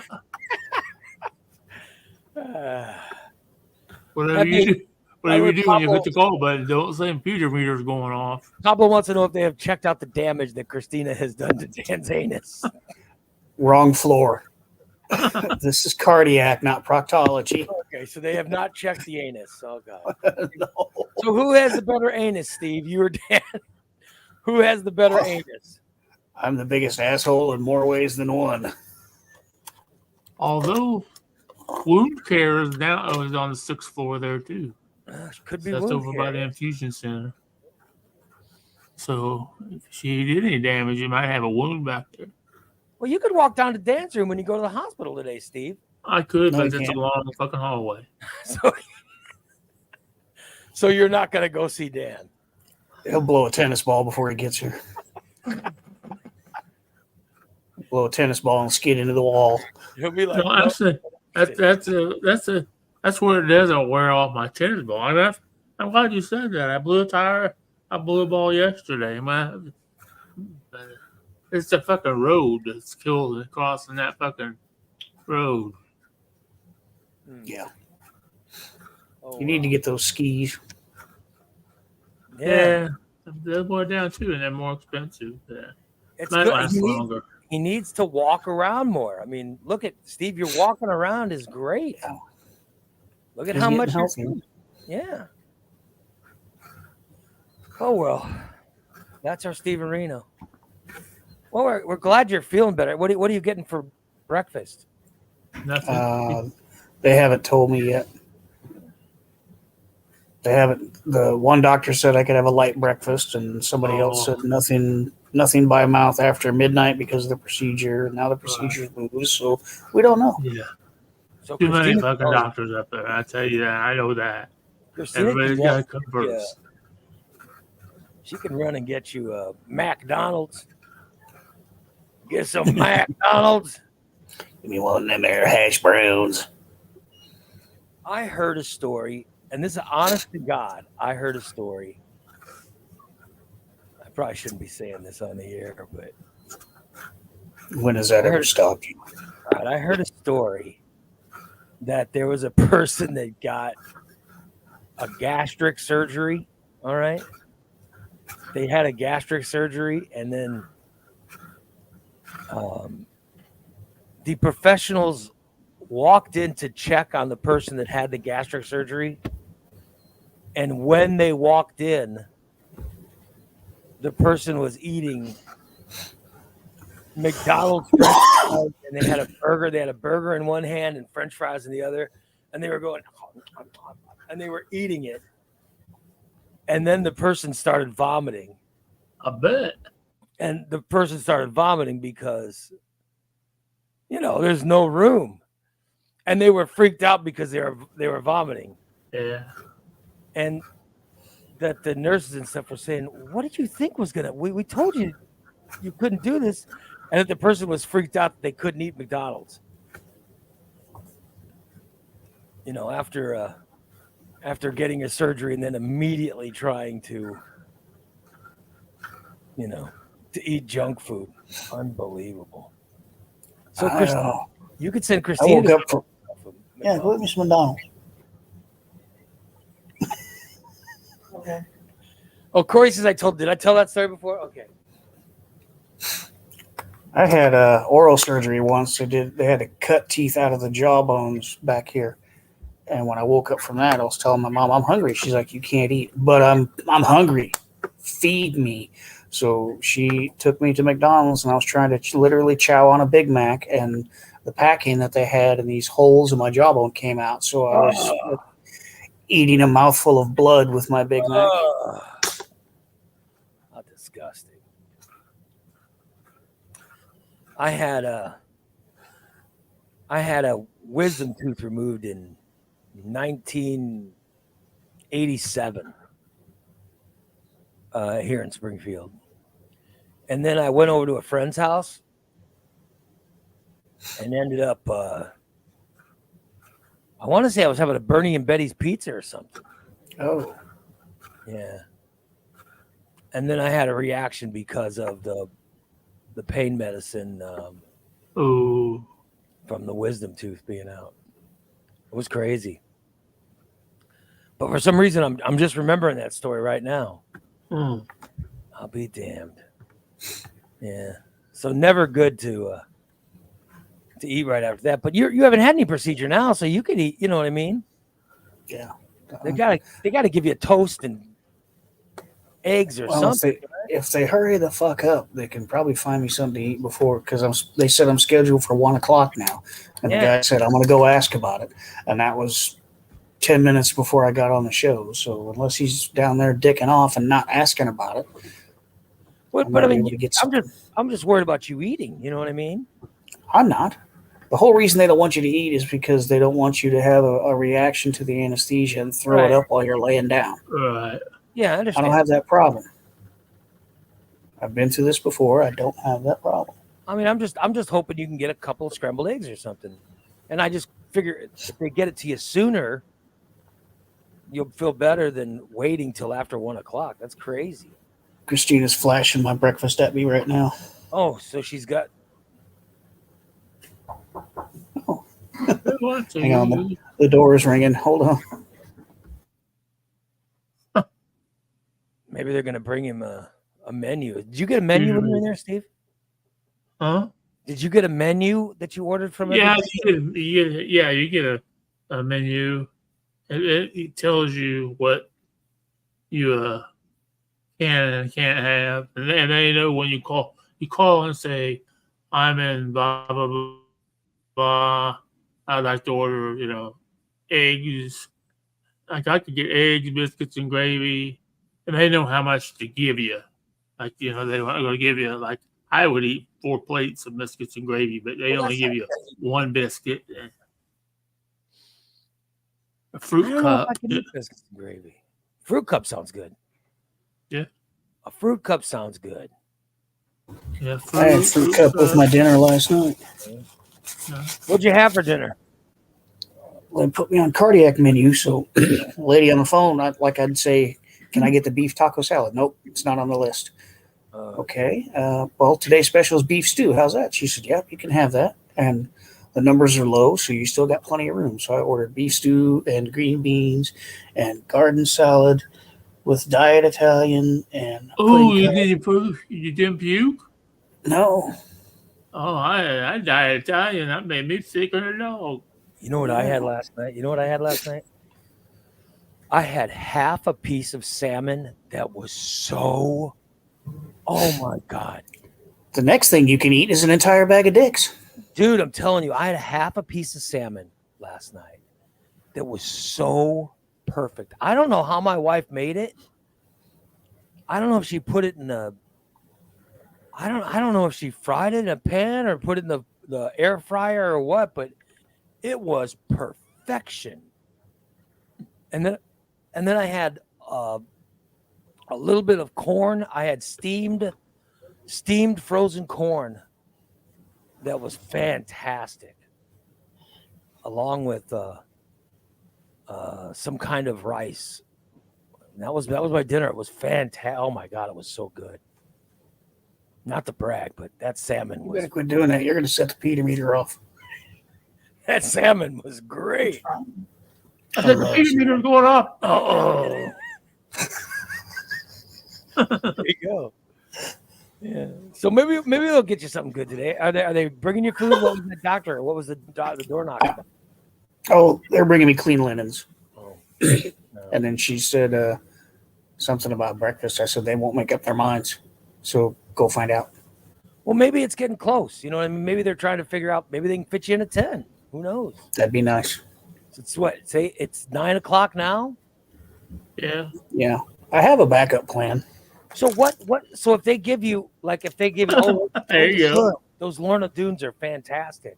Whatever you do when you hit the call button, don't say Peter meter's going off. Pablo wants to know if they have checked out the damage that Christina has done to Dan's anus. Wrong floor. This is cardiac, not proctology. Okay, so they have not checked the anus. Oh, God. No. So who has the better anus, Steve? You or Dan? Who has the better anus? I'm the biggest asshole in more ways than one. Although wound care is now is on the 6th floor there too. Could be That's wound over care. by the infusion center. So if she did any damage, you might have a wound back there. Well, you could walk down to Dan's room when you go to the hospital today, Steve. I could, No, but you it's a can't. long fucking hallway. So you're not going to go see Dan. He'll blow a tennis ball before he gets here. Blow a tennis ball and skid into the wall. He'll be like, No, actually, that's where it doesn't wear off my tennis ball. And I'm glad you said that. I blew a ball yesterday. It's the fucking road that's killed crossing that fucking road. Yeah. oh, You need to get those skis. Yeah. They're more down too, and they're more expensive. Yeah. It's Might good. last longer. He needs to walk around more. I mean, look at Steve. You're walking around is great. Yeah. Look at He's how getting much. healthy. Yeah. Oh well, that's our Steve Reno. Well, we're glad you're feeling better. What are you getting for breakfast? Nothing. They haven't told me yet. They haven't. The one doctor said I could have a light breakfast, and somebody else said nothing by mouth after midnight because of the procedure. Now the procedure's moved, so we don't know. Yeah. So Too many Christina fucking calls- doctors up there. I tell you that. I know that. Christina Everybody's can got to walk- come first. She can run and get you a McDonald's. Get some McDonald's. Give me one of them there hash browns. I heard a story, and this is honest to God. I heard a story. I probably shouldn't be saying this on the air, but When has that ever stopped you? all right, I heard a story that there was a person that got a gastric surgery. All right. They had a gastric surgery, and then the professionals walked in to check on the person that had the gastric surgery. And when they walked in, the person was eating McDonald's French fries, and they had a burger. They had a burger in one hand and French fries in the other, and they were going, and they were eating it. And then the person started vomiting. I bet. And the person started vomiting because, there's no room. And they were freaked out because they were vomiting. Yeah. And that the nurses and stuff were saying, what did you think was going to, we told you you couldn't do this, and that the person was freaked out that they couldn't eat McDonald's. You know, after getting a surgery and then immediately trying to, you know, to eat junk food. Unbelievable. So, you could send I Christina. woke up for yeah. Go get me some McDonald's. Okay. Oh, Corey says did I tell that story before? Okay. I had oral surgery once. They had to cut teeth out of the jawbones back here. And when I woke up from that, I was telling my mom, I'm hungry. She's like, you can't eat, but I'm hungry. Feed me. So she took me to McDonald's, and I was trying to literally chow on a Big Mac, and the packing that they had and these holes in my jawbone came out. So I was eating a mouthful of blood with my Big Mac. How disgusting. I had a wisdom tooth removed in 1987 here in Springfield. And then I went over to a friend's house and ended up, I want to say I was having a Bernie and Betty's pizza or something. Oh. Yeah. And then I had a reaction because of the pain medicine from the wisdom tooth being out. It was crazy. But for some reason, I'm just remembering that story right now. I'll be damned. Yeah. So never good to eat right after that. But you haven't had any procedure now, so you could eat. You know what I mean? Yeah. They gotta give you a toast and eggs or something. If they hurry the fuck up, they can probably find me something to eat before, because they said I'm scheduled for 1:00 now, and the guy said I'm going to go ask about it, and that was 10 minutes before I got on the show. So unless he's down there dicking off and not asking about it, but I mean, I'm just worried about you eating. You know what I mean? I'm not. The whole reason they don't want you to eat is because they don't want you to have a reaction to the anesthesia and throw it up while you're laying down. Right. Yeah, I understand. I don't have that problem. I've been through this before. I don't have that problem. I mean, I'm just hoping you can get a couple of scrambled eggs or something. And I just figure if they get it to you sooner, you'll feel better than waiting till after 1:00. That's crazy. Christina's flashing my breakfast at me right now. Oh, so she's got. Oh. Hang on, the door is ringing. Hold on. Maybe they're gonna bring him a menu. Did you get a menu when you were in there, Steve? Huh? Did you get a menu that you ordered from? Yeah, you get a menu. It tells you what you can and can't have, and they know when you call. You call and say, "I'm in blah blah blah blah. I'd like to order, eggs. Like I could get eggs, biscuits, and gravy." And they know how much to give you. Like, they weren't going to give you, like, I would eat 4 plates of biscuits and gravy, but they only give you 1 biscuit. A fruit cup. I can eat biscuits and gravy. Fruit cup sounds good. Yeah. A fruit cup sounds good. Yeah, I had fruit cup with my dinner last night. Yeah. What'd you have for dinner? Well, they put me on cardiac menu, so lady on the phone, I'd say, can I get the beef taco salad? Nope, it's not on the list. Okay. Well, today's special is beef stew. How's that? She said, yep, you can have that. And the numbers are low, so you still got plenty of room. So I ordered beef stew and green beans and garden salad with diet Italian and. Oh, you didn't puke? No. Oh, I diet Italian. That made me sick on a dog. You know what I had last night? I had half a piece of salmon that was so, oh my God. The next thing you can eat is an entire bag of dicks. Dude, I'm telling you, I had half a piece of salmon last night that was so perfect. I don't know how my wife made it. I don't know if she put it in I don't know if she fried it in a pan or put it in the air fryer or what, but it was perfection. And then I had a little bit of corn. I had steamed steamed frozen corn that was fantastic, along with some kind of rice. And that was my dinner. It was fantastic. Oh my god, it was so good. Not to brag, but that salmon You was better quit doing that. You're going to set the peter meter off. that salmon was great. I said the feed meter's going up. Oh. There you go. Yeah. So maybe they'll get you something good today. Are they bringing you food? What was the doctor? What was the door knocker? Oh, they're bringing me clean linens. Oh. And then she said something about breakfast. I said they won't make up their minds. So go find out. Well, maybe it's getting close. You know what I mean? Maybe they're trying to figure out. Maybe they can fit you in at 10. Who knows? That'd be nice. It's what? Say it's 9 o'clock now. Yeah. Yeah. I have a backup plan. So what? So if they give you There you go. Those Lorna Dunes are fantastic.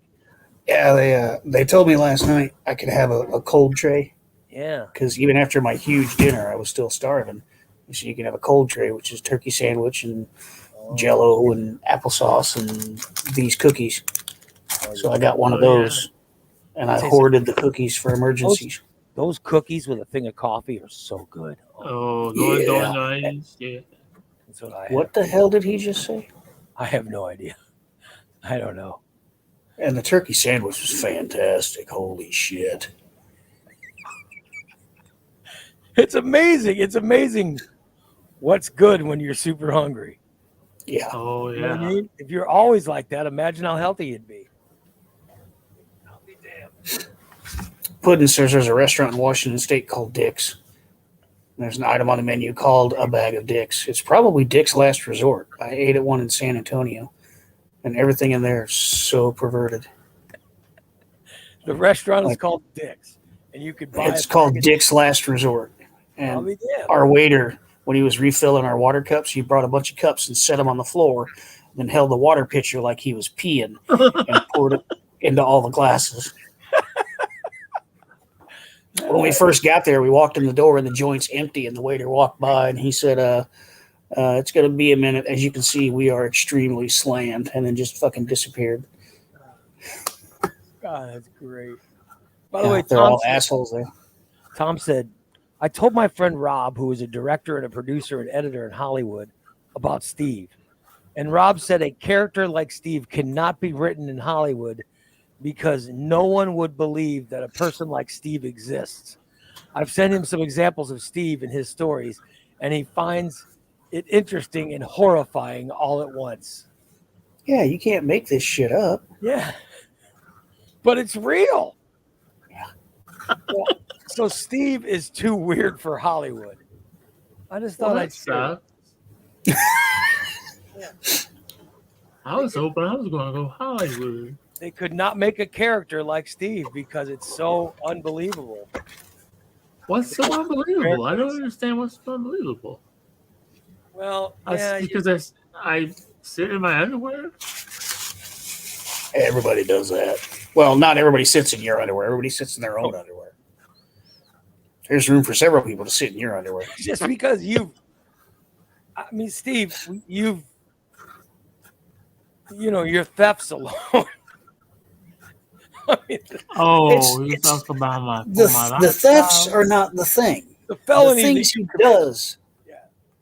Yeah, they told me last night I could have a cold tray Yeah. because even after my huge dinner, I was still starving. So you can have a cold tray, which is turkey sandwich and Jello and applesauce and these cookies. So I got one of those, and I hoarded the cookies for emergencies. Those cookies with a thing of coffee are so good. Oh, Yeah. those nice. Yeah. That's what I have. What the hell did he just say? I have no idea. I don't know. And the turkey sandwich was fantastic. Holy shit. It's amazing. It's amazing what's good when you're super hungry. Yeah. Oh, You know what I yeah. mean? If you're always like that, imagine how healthy you'd be. I'll be damned. Puddin says there's a restaurant in Washington State called Dick's. There's an item on the menu called a bag of dicks. It's probably Dick's Last Resort. I ate at one in San Antonio, and everything in there is so perverted. The restaurant is called Dick's, and you could buy. It's called Dick's Last Resort. I'll And be damned. our waiter, when he was refilling our water cups, he brought a bunch of cups and set them on the floor, then held the water pitcher like he was peeing and poured it into all the glasses. When we first got there, we walked in the door and the joint's empty, and the waiter walked by and he said, it's going to be a minute. As you can see, we are extremely slammed, and then just fucking disappeared. God, that's great. By the way, They're all assholes there. Tom said, I told my friend Rob, who is a director and a producer and editor in Hollywood, about Steve. And Rob said a character like Steve cannot be written in Hollywood because no one would believe that a person like Steve exists. I've sent him some examples of Steve in his stories, and he finds it interesting and horrifying all at once. Yeah, you can't make this shit up. Yeah. But it's real. Yeah. Well, so Steve is too weird for Hollywood. I just thought I'd say that. I was hoping I was going to go Hollywood. they could not make a character like Steve because it's so unbelievable. What's so unbelievable? I don't understand what's so unbelievable. Well, Because I sit in my underwear? Everybody does that. Well, not everybody sits in your underwear. Everybody sits in their own underwear. There's room for several people to sit in your underwear. just because Steve, your thefts alone. You talk about my The thefts are not the thing. The felony The things he does. Yeah.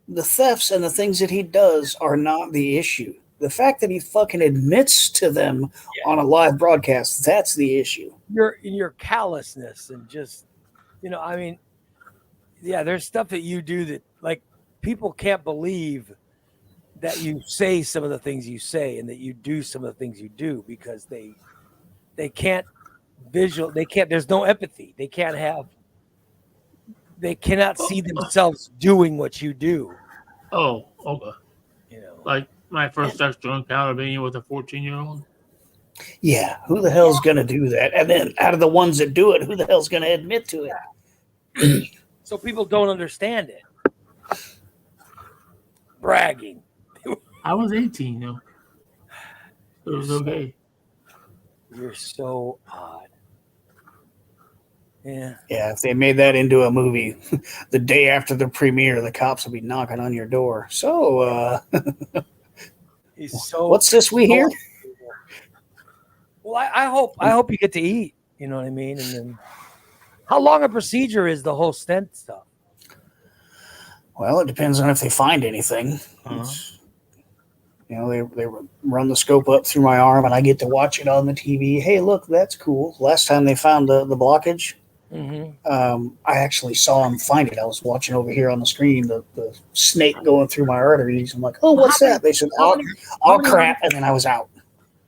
The thefts and the things that he does are not the issue. The fact that he fucking admits to them on a live broadcast, that's the issue. Your callousness and just, there's stuff that you do that, like, people can't believe that you say some of the things you say and that you do some of the things you do because they can't there's no empathy. They cannot see themselves doing what you do. Oh, okay. Like my first sexual encounter being with a 14-year-old. Yeah, who the hell's going to do that? And then out of the ones that do it, who the hell's going to admit to it? So people don't understand it. Bragging. I was 18, though. It was okay. You're so odd. Yeah. Yeah, if they made that into a movie, the day after the premiere, the cops will be knocking on your door. So, He's so. What's this we hear? Well, I hope you get to eat. You know what I mean? And then, how long a procedure is the whole stent stuff? Well, it depends on if they find anything. You know, they run the scope up through my arm, and I get to watch it on the TV. Hey, look, that's cool. Last time they found the blockage, I actually saw them find it. I was watching over here on the screen the snake going through my arteries. I'm like, oh, what's that? They said, oh crap, and then I was out.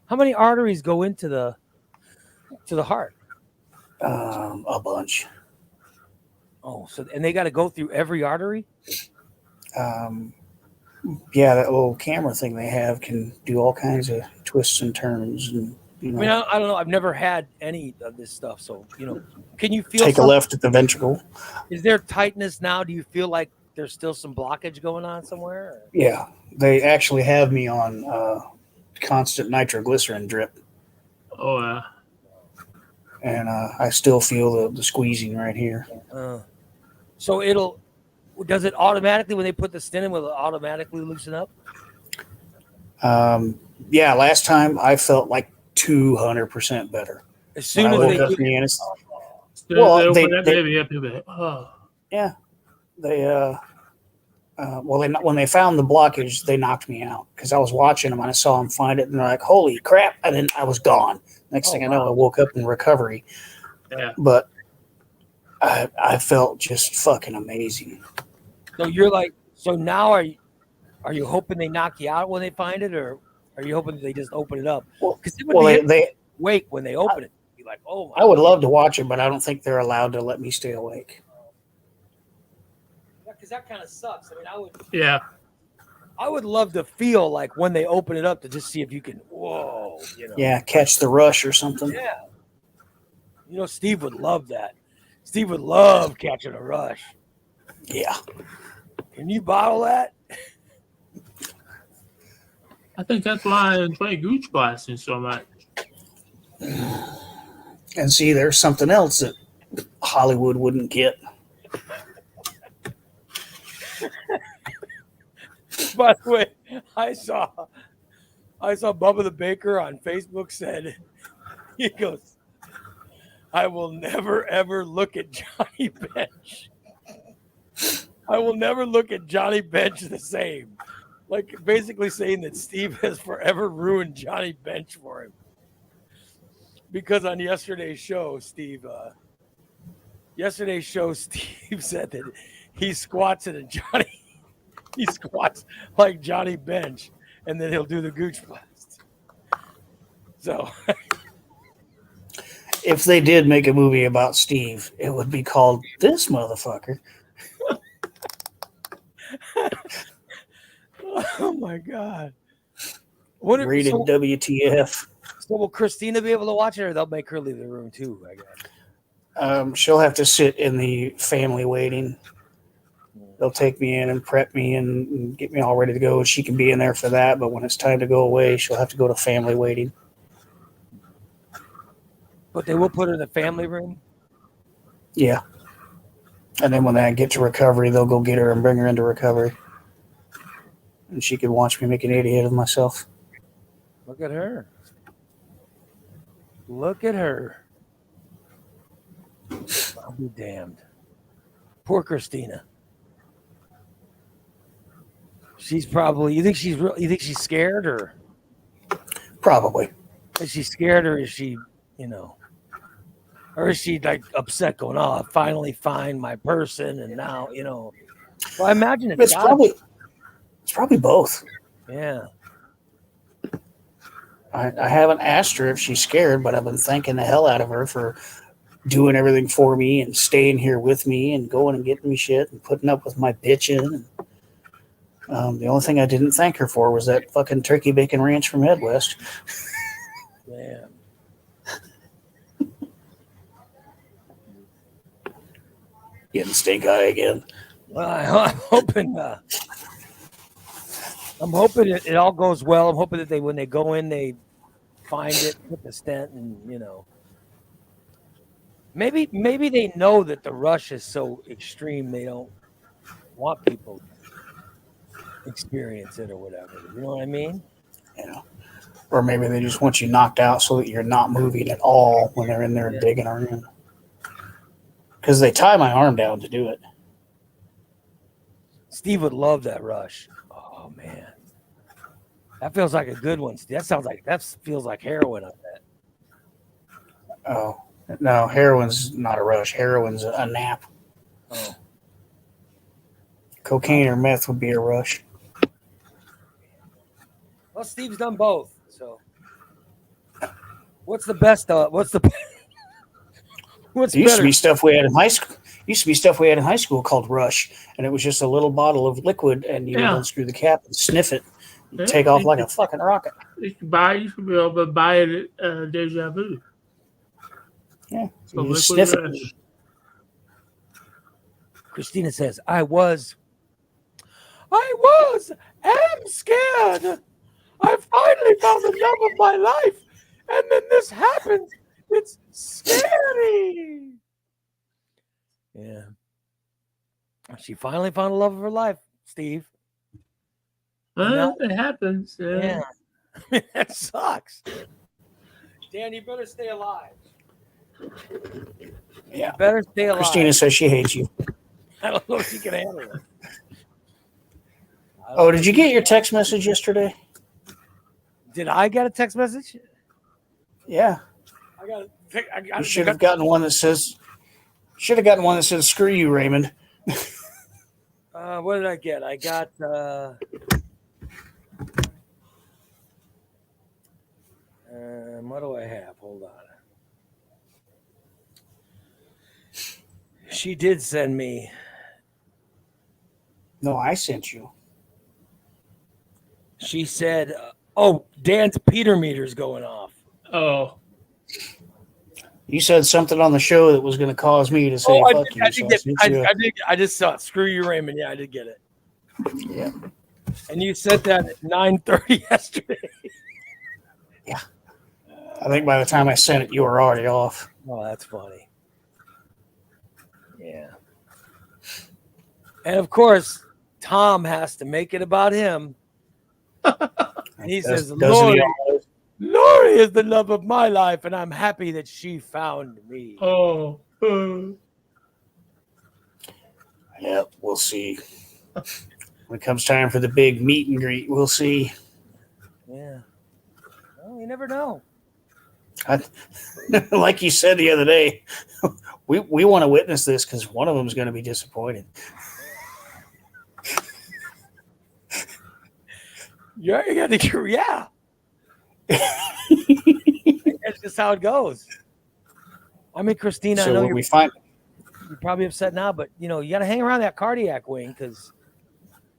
How many arteries go into the heart? A bunch. Oh, so and they got to go through every artery? Yeah, that little camera thing they have can do all kinds of twists and turns, and you know. I mean, I don't know. I've never had any of this stuff, so you know. Can you feel? Take a left at the ventricle. Is there tightness now? Do you feel like there's still some blockage going on somewhere? Or? Yeah, they actually have me on constant nitroglycerin drip. Oh, yeah. And I still feel the squeezing right here. So does it automatically, when they put the stent in, will it automatically loosen up? Yeah, last time I felt like 200% better. As soon as they open that baby up, you'll be like, oh. Yeah, when they found the blockage, they knocked me out because I was watching them and I saw them find it, and they're like, "Holy crap!" And then I was gone. Next thing I know, I woke up in recovery. Yeah, but I felt just fucking amazing. So you're like, so now are you hoping they knock you out when they find it, or are you hoping they just open it up? Because they wake when they open it. Be like, oh. I would love to watch it, but I don't think they're allowed to let me stay awake. Because that kind of sucks. I mean, I would love to feel like when they open it up to just see if you can, whoa, you know. Yeah, catch the rush or something. Yeah. You know, Steve would love that. Steve would love catching a rush. Yeah. Can you bottle that? I think that's why I enjoy gooch blasting so much. And see, there's something else that Hollywood wouldn't get. By the way, I saw Bubba the Baker on Facebook said, he goes, I will never, ever look at Johnny Bench. I will never look at Johnny Bench the same. Like basically saying that Steve has forever ruined Johnny Bench for him. Because on yesterday's show, Steve said that he squats he squats like Johnny Bench, and then he'll do the gooch blast. So if they did make a movie about Steve, it would be called This Motherfucker. Oh my God. Rated WTF. So will Christina be able to watch it, or they'll make her leave the room too, I guess? She'll have to sit in the family waiting. They'll take me in and prep me and get me all ready to go. She can be in there for that, but when it's time to go away, she'll have to go to family waiting. But they will put her in the family room? Yeah. And then when I get to recovery, they'll go get her and bring her into recovery. And she can watch me make an idiot of myself. Look at her. Look at her. I'll be damned. Poor Christina. She's probably. You think she's scared, or? Probably. Is she scared, or is she, or is she like upset, going, "Oh, I finally find my person," and now, Well, I imagine it's probably both. Yeah. I haven't asked her if she's scared, but I've been thanking the hell out of her for doing everything for me and staying here with me and going and getting me shit and putting up with my bitching. The only thing I didn't thank her for was that fucking turkey bacon ranch from Head West. Man. Getting stink eye again. Well, I'm hoping. I'm hoping it all goes well. I'm hoping that when they go in, they find it, put the stent, and maybe they know that the rush is so extreme they don't want people to experience it or whatever. You know what I mean? You know, or maybe they just want you knocked out so that you're not moving at all when they're in there digging around. Because they tie my arm down to do it. Steve would love that rush. Oh man, that feels like a good one. That feels like heroin. I bet. Oh no, heroin's not a rush. Heroin's a nap. Oh. Cocaine or meth would be a rush. Well, Steve's done both. So, what's the best? What's the what's There used to better? be stuff we had in high school. Called Rush, and it was just a little bottle of liquid, and you would unscrew the cap and sniff it, and take off like a fucking rocket. You should be able to buy it at Deja Vu. Yeah, So you just sniff it. Christina says, I am scared. I finally found the love of my life, and then this happened. It's scary. Yeah. She finally found the love of her life, Steve. Well, it happens. Yeah. That sucks. Dan, you better stay alive. Yeah. You better stay alive. Christina says she hates you. I don't know if she can handle it. Oh, did you get your text message yesterday? Did I get a text message? Yeah. You should have gotten one that says, screw you, Raymond. What did I get? I got what do I have? Hold on. She did send me. No, I sent you. She said, "Oh, Dan's Peter meter's going off." Oh. You said something on the show that was going to cause me to say fuck you. I just saw it. Screw you, Raymond. Yeah, I did get it. Yeah. And you said that at 9:30 yesterday. Yeah. I think by the time I sent it, you were already off. Oh, that's funny. Yeah. And of course, Tom has to make it about him. And he says, Lori is the love of my life, and I'm happy that she found me. Oh. Yeah, we'll see. When it comes time for the big meet and greet, we'll see. Yeah. Well, you never know. Like you said the other day, we want to witness this because one of them is going to be disappointed. Yeah. That's just how it goes. I mean, Christina, So I know you're probably upset now, but you got to hang around that cardiac wing because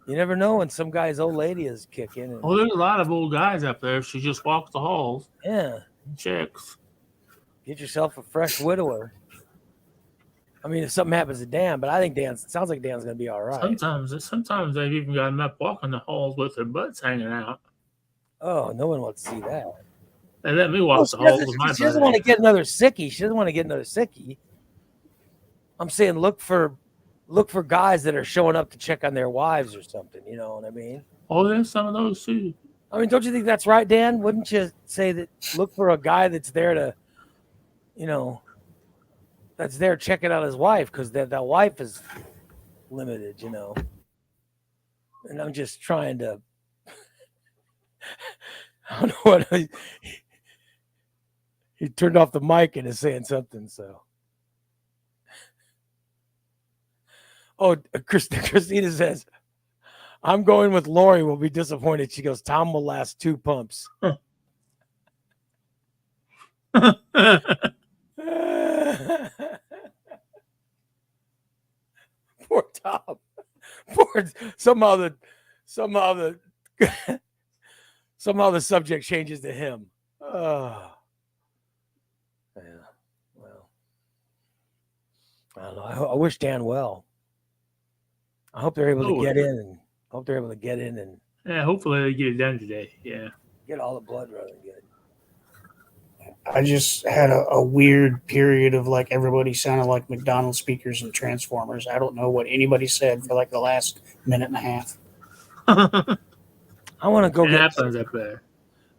you never know when some guy's old lady is kicking. Oh, there's a lot of old guys up there. She just walks the halls. Yeah. Checks. Get yourself a fresh widower. I mean, if something happens to Dan, but I think sounds like Dan's going to be all right. Sometimes they've even got them up walking the halls with their butts hanging out. Oh, no one wants to see that. They let me walk the halls with my butt. She doesn't want to get another sickie. I'm saying look for guys that are showing up to check on their wives or something. You know what I mean? Oh, there's some of those too. I mean, don't you think that's right, Dan? Wouldn't you say that? Look for a guy that's there to, that's there checking out his wife because that wife is limited, And I'm just trying to. I don't know what he turned off the mic and is saying something. So, Christina says, "I'm going with Lori. Will be disappointed." She goes, "Tom will last 2 pumps." Poor Tom. Somehow the subject changes to him. Oh. Yeah. Well, I don't know. I wish Dan well. I hope they're able to get in and yeah, hopefully they get it done today. Yeah. Get all the blood running good. I just had a weird period of like everybody sounded like McDonald's speakers and Transformers. I don't know what anybody said for like the last minute and a half. I want to go it happens up there.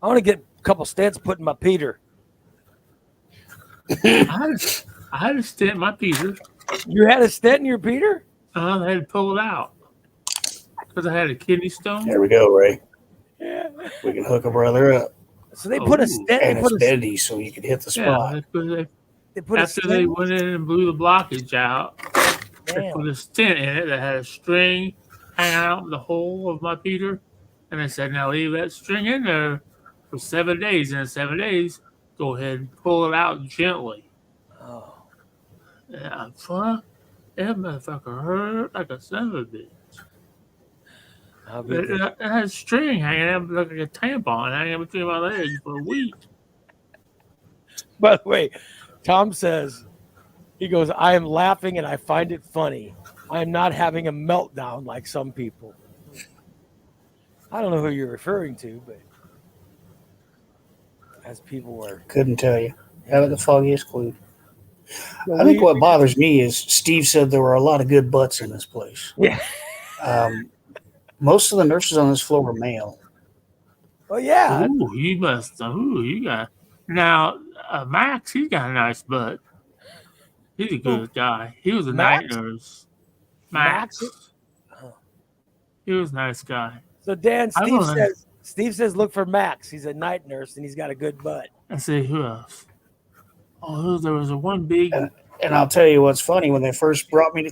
I want to get a couple stents put in my Peter. I had to stent my Peter. You had a stent in your Peter? I had to pull it out because I had a kidney stone. There we go, Ray. Yeah. We can hook a brother up. So they put a stent. And They it's put a, bendy, so you can hit the spot. Yeah, they put a after stent. they went in and blew the blockage out, they Damn. put a stent in it that had a string hanging out in the hole of my Peter. And they said, now leave that string in there for 7 days. And in 7 days, go ahead and pull it out gently. Oh. Yeah, fuck. That motherfucker hurt like a son of a bitch. I'll be It had a string hanging out like a tampon hanging between my legs for a week. By the way, Tom says, he goes, I am laughing and I find it funny. I am not having a meltdown like some people. I don't know who you're referring to, but as people were. Couldn't tell you. Haven't the foggiest clue. I think what bothers me is Steve said there were a lot of good butts in this place. Yeah. Most of the nurses on this floor were male. Oh, yeah. Ooh, you must. Ooh, you got. Now, Max, he's got a nice butt. He's a good guy. He was a night Max? nurse. Max. Oh. He was a nice guy. So, Dan, I don't know. Steve says, look for Max. He's a night nurse and he's got a good butt. I say, who else? Oh, there was a one big. And I'll tell you what's funny. When they first brought me to,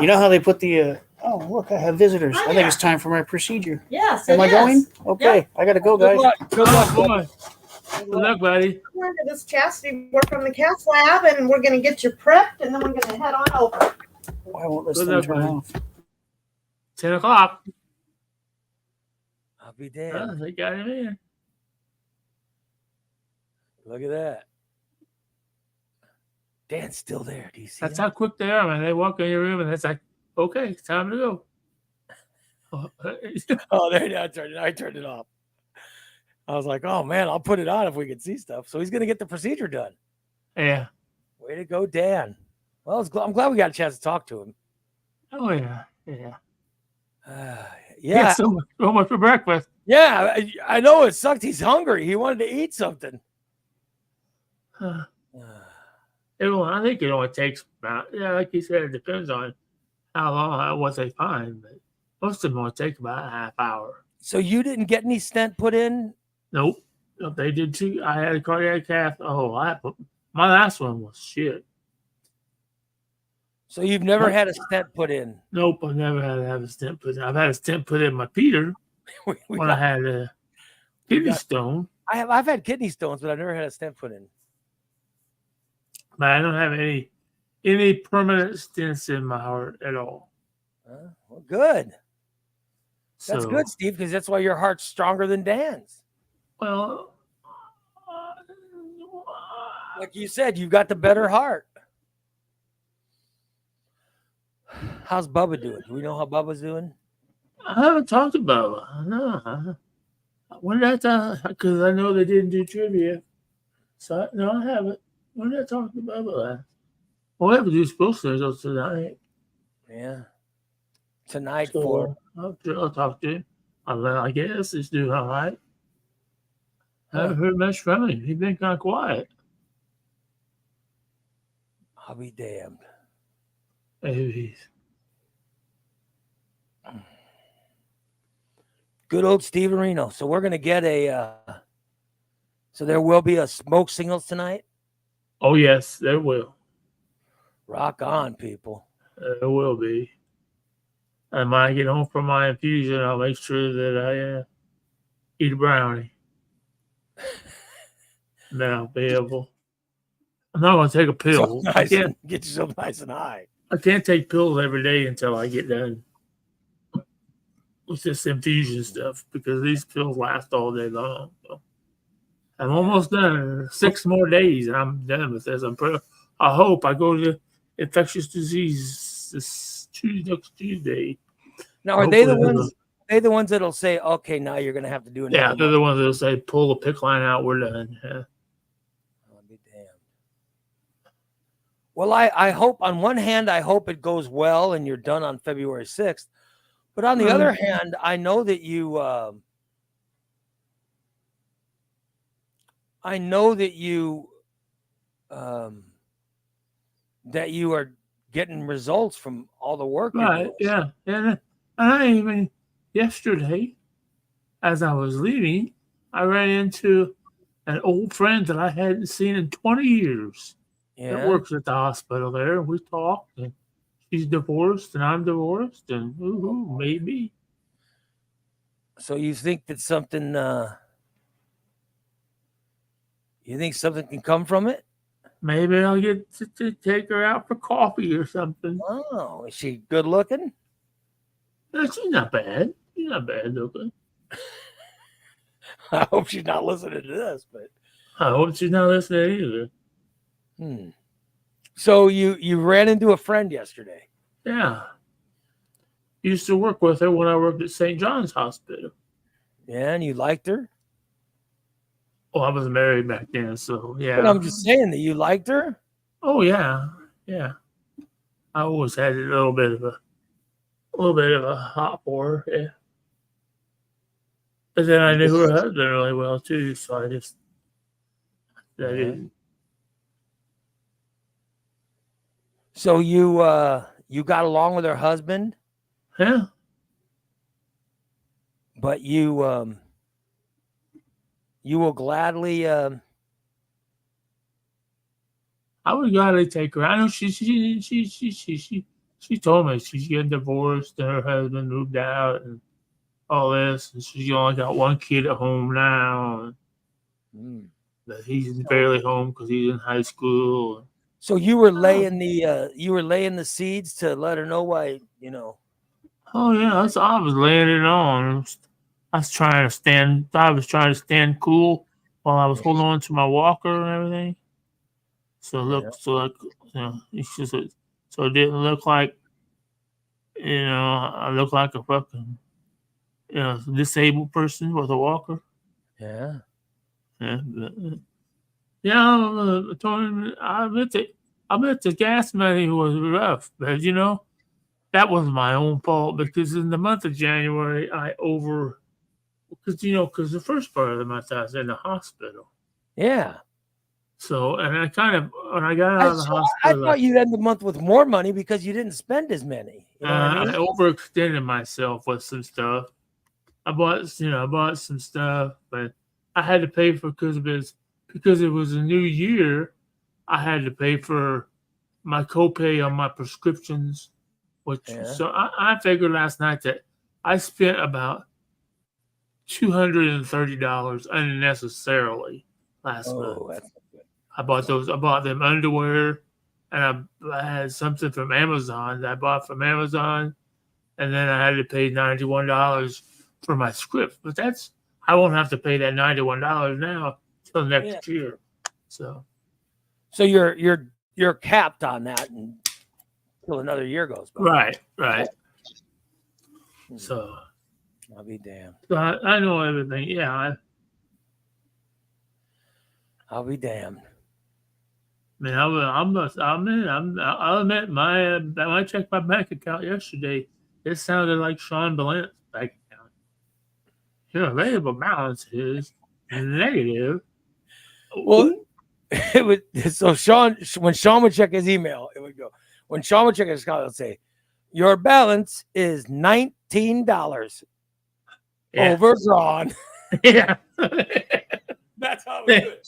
you know how they put the, oh, look, I have visitors. I think it's time for my procedure. Yes. Am I it going? is. Okay, Yep. I got to go, Good guys. luck. Good luck. Boy. Good luck, buddy. We're into this chastity work on the cath lab, and we're going to get you prepped, and then we're going to head on over. Why won't this Good thing luck, turn buddy. off? 10 o'clock. I'll be damned. They got him in. Look at that. Dan's still there. Do you see That's him? how quick they are, man. They walk in your room and it's like, okay, it's time to go. Oh, there you go. I turned it off. I was like, oh, man, I'll put it on if we can see stuff. So he's going to get the procedure done. Yeah. Way to go, Dan. Well, I'm glad we got a chance to talk to him. Oh, yeah. Yeah. Yeah. So much for breakfast. Yeah. I know it sucked. He's hungry. He wanted to eat something. I think it only takes about, like you said, it depends on how long, what they find, but most of them only take about a half hour. So you didn't get any stent put in? Nope. They did too. I had a cardiac cath. Oh, my last one was shit. So you've never had a stent put in? Nope, I've never had to have a stent put in. I've had a stent put in my Peter when I had a kidney stone. I've had kidney stones, but I've never had a stent put in. But I don't have any permanent stents in my heart at all. Well, good. That's So, good, Steve, because that's why your heart's stronger than Dan's. Well, Like you said, you've got the better heart. How's Bubba doing? Do we know how Bubba's doing? I haven't talked to Bubba. No. When did I talk? Because I know they didn't do trivia. So, no, I haven't. When did I talk to Bubba last? Well, we have to do supposed to tonight. Yeah. Tonight So for I'll talk to him. I guess he's doing all right. I haven't heard much from him. He's been kind of quiet. I'll be damned. Maybe Good old Steve Reno. So we're gonna get so there will be a smoke signals tonight. Oh, yes, there will. Rock on, people. There will be. And when I get home from my infusion, I'll make sure that I eat a brownie. And then I'll be able. I'm not going to take a pill. So nice and, get yourself nice and high. I can't take pills every day until I get done with this infusion stuff because these pills last all day long. So I'm almost done. 6 more days and I'm done with this. I hope I go to infectious disease next Tuesday. Now, are they the ones? They the ones that'll say, "Okay, now you're going to have to do it." Yeah, they're the ones that'll say, "Pull the PICC line out. We're done." Yeah. I'll be damned. Well, I hope on one hand, I hope it goes well and you're done on February 6th. But on the other hand, I know that you I know that you are getting results from all the work you're Right, doing. yeah. And I even yesterday, as I was leaving, I ran into an old friend that I hadn't seen in 20 years that Yeah. works at the hospital there. We talked, and she's divorced, and I'm divorced, and maybe. So you think that something you think something can come from it? Maybe I'll get to take her out for coffee or something. Oh, is she good looking? She's not bad. She's not bad looking. I hope she's not listening to this, but I hope she's not listening either. So you ran into a friend yesterday. Yeah. Used to work with her when I worked at St. John's Hospital. Yeah, and you liked her? Oh, I was married back then, so yeah. But I'm just saying that you liked her. Oh yeah, yeah. I always had a little bit of a hot for her, yeah. But then I knew her husband really well too, so I didn't. So you got along with her husband, Yeah. but you will gladly I would gladly take her. I know she told me she's getting divorced and her husband moved out and all this, and she only got one kid at home now. But he's barely home because he's in high school. So you were laying the seeds to let her know why, you know. Oh yeah, I was laying it on. I was trying to stand cool while I was holding on to my walker and everything. So it's just so it didn't look like, I look like a fucking, disabled person with a walker. Yeah. Yeah, I told him I bet the gas money was rough, but that was my own fault because in the month of January because the first part of the month I was in the hospital. Yeah. So and I kind of when I got out of the hospital, I thought you'd end the month with more money because you didn't spend as many. You know what I mean? I overextended myself with some stuff. I bought some stuff, but I had to pay for because it was a new year. I had to pay for my copay on my prescriptions, so I figured last night that I spent about $230 unnecessarily last month. That's good. I bought them underwear, and I had something from Amazon that I bought from Amazon, and then I had to pay $91 for my script. But I won't have to pay that $91 now till next year. So you're capped on that until another year goes by. Right. So I'll be damned. So I know everything. Yeah. I'll be damned. Man, I'll admit when I checked my bank account yesterday, it sounded like Sean Bellant's bank account. Your available balance is negative. Well, it would. So when Sean would check his email, it would go. When Sean would check his account, it would say, "Your balance is $19 overdrawn." Yeah. That's how we do it.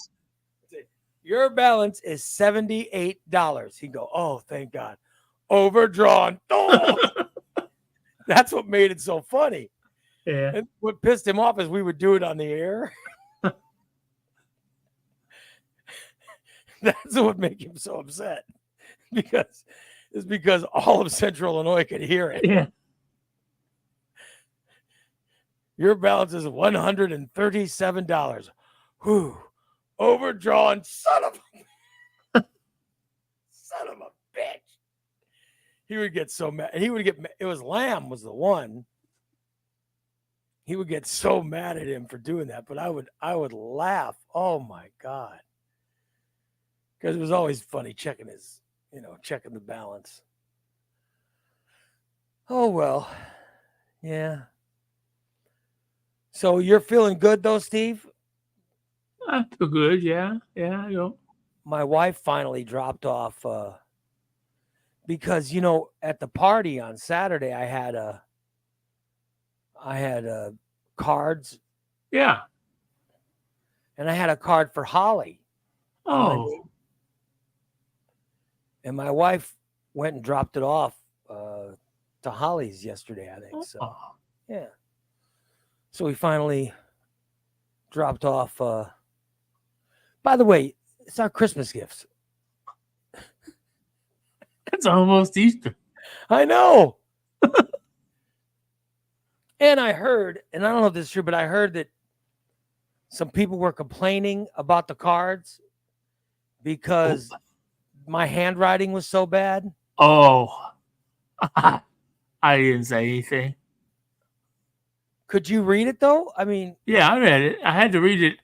Your balance is $78. He'd go, "Oh, thank God. Overdrawn." Oh! That's what made it so funny. Yeah. And what pissed him off is we would do it on the air. That's what made him so upset. Because all of Central Illinois could hear it. Yeah. Your balance is $137. Whew. Overdrawn, son of a bitch. He would get so mad. It was Lamb was the one. He would get so mad at him for doing that, but I would laugh. Oh my God. Because it was always funny checking the balance. Oh well. Yeah. So you're feeling good though, Steve? I feel good. Yeah. I don't. My wife finally dropped off because at the party on Saturday I had cards, Yeah. and I had a card for Holly. Oh. And my wife went and dropped it off to Holly's yesterday, I think. So Oh. yeah. So we finally dropped off. By the way, it's our Christmas gifts. It's almost Easter. I know. And I heard, and I don't know if this is true, but I heard that some people were complaining about the cards because my handwriting was so bad. Oh. I didn't say anything. Could you read it though? I mean, Yeah, I read it. I had to read it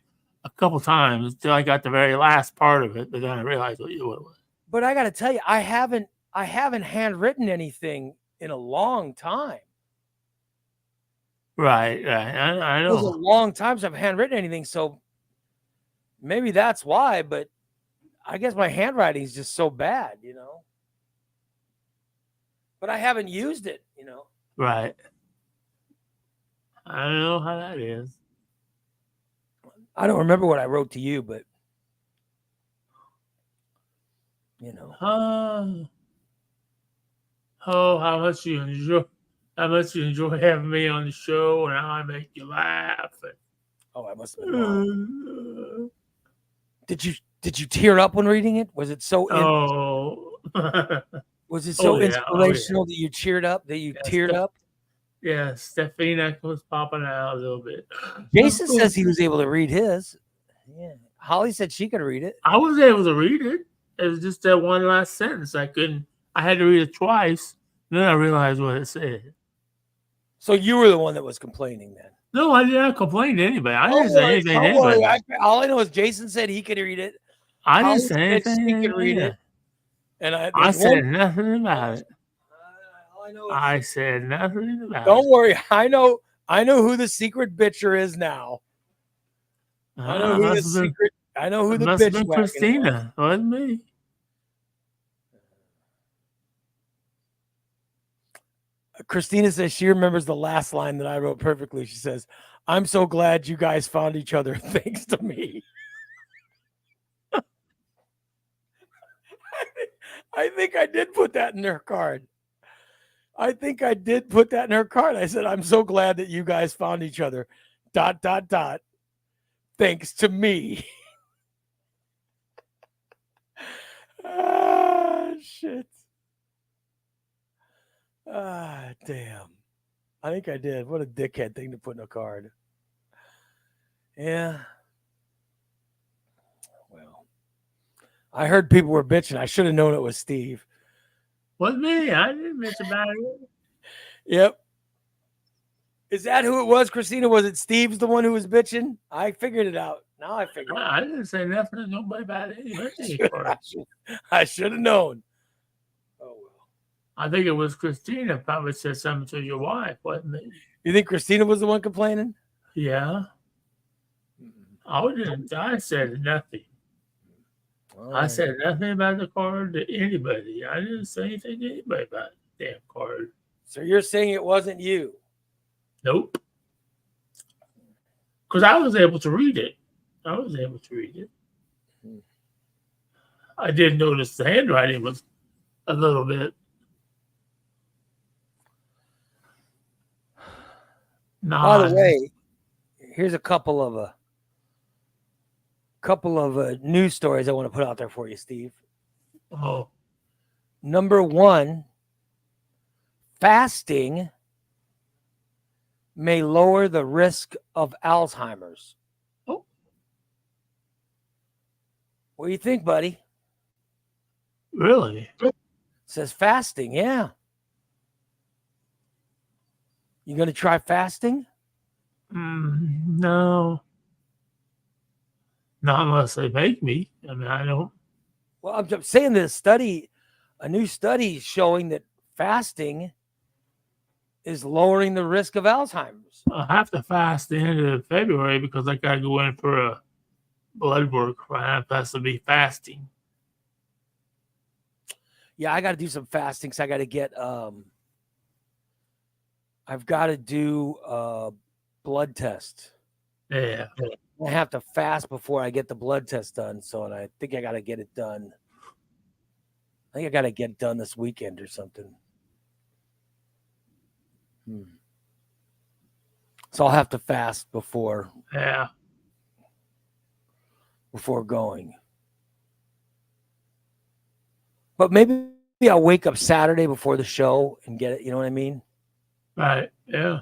a couple times until I got the very last part of it, but then I realized what it was. but I got to tell you, I haven't handwritten anything in a long time. Right. I It was a know. long time since I've handwritten anything, so maybe that's why. But I guess my handwriting is just so bad, But I haven't used it, Right. I don't know how that is. I don't remember what I wrote to you, but Oh, how much you enjoy having me on the show and how I make you laugh. Oh, I must have been wrong. Did you tear up when reading it? Was it so was it so inspirational that you cheered up, that you teared up? Yeah, Stefina was popping out a little bit. Jason says he was able to read his. Yeah. Holly said she could read it. I was able to read it. It was just that one last sentence. I had to read it twice. Then I realized what it said. So you were the one that was complaining then? No, I did not complain to anybody. I didn't say anything to anybody. All I know is Jason said he could read it. I didn't say anything. She could read it. And I said nothing about it. All I know is, I said nothing about it. Don't worry. I know who the secret bitcher is now. I know who the secret. I know who the must have bitch been was. Christina. Wasn't me. Christina says she remembers the last line that I wrote perfectly. She says, "I'm so glad you guys found each other thanks to me." I think I did put that in her card. I said, "I'm so glad that you guys found each other. ... Thanks to me." Ah, shit. Ah, damn. I think I did. What a dickhead thing to put in a card. Yeah. Well, I heard people were bitching. I should have known it was Steve. Wasn't me. I didn't bitch about it. Yep. Is that who it was, Christina? Was it Steve's the one who was bitching? I figured it out. Now I figured it out. I didn't say nothing to nobody about it. I should have known. Oh, well. I think it was Christina probably said something to your wife, wasn't me? You think Christina was the one complaining? Yeah. I said nothing. I said nothing about the card to anybody. I didn't say anything to anybody about the damn card. So you're saying it wasn't you? Nope. Because I was able to read it. I did notice the handwriting was a little bit. By the way, here's a couple of news stories I want to put out there for you, Steve. Oh. Number one, fasting may lower the risk of Alzheimer's. Oh. What do you think, buddy? Really? It says fasting, yeah. You going to try fasting? No. Not unless they make me. I mean, I don't. Well, I'm just saying that a new study showing that fasting is lowering the risk of Alzheimer's. I have to fast the end of February because I got to go in for blood work, right? Has to be fasting. Yeah, I got to do some fasting. So I got to get. I've got to do a blood test. Yeah. I have to fast before I get the blood test done. So, and I think I got to get it done. I think I got to get it done this weekend or something. So I'll have to fast before going. But maybe I'll wake up Saturday before the show and get it. You know what I mean? Right. Yeah.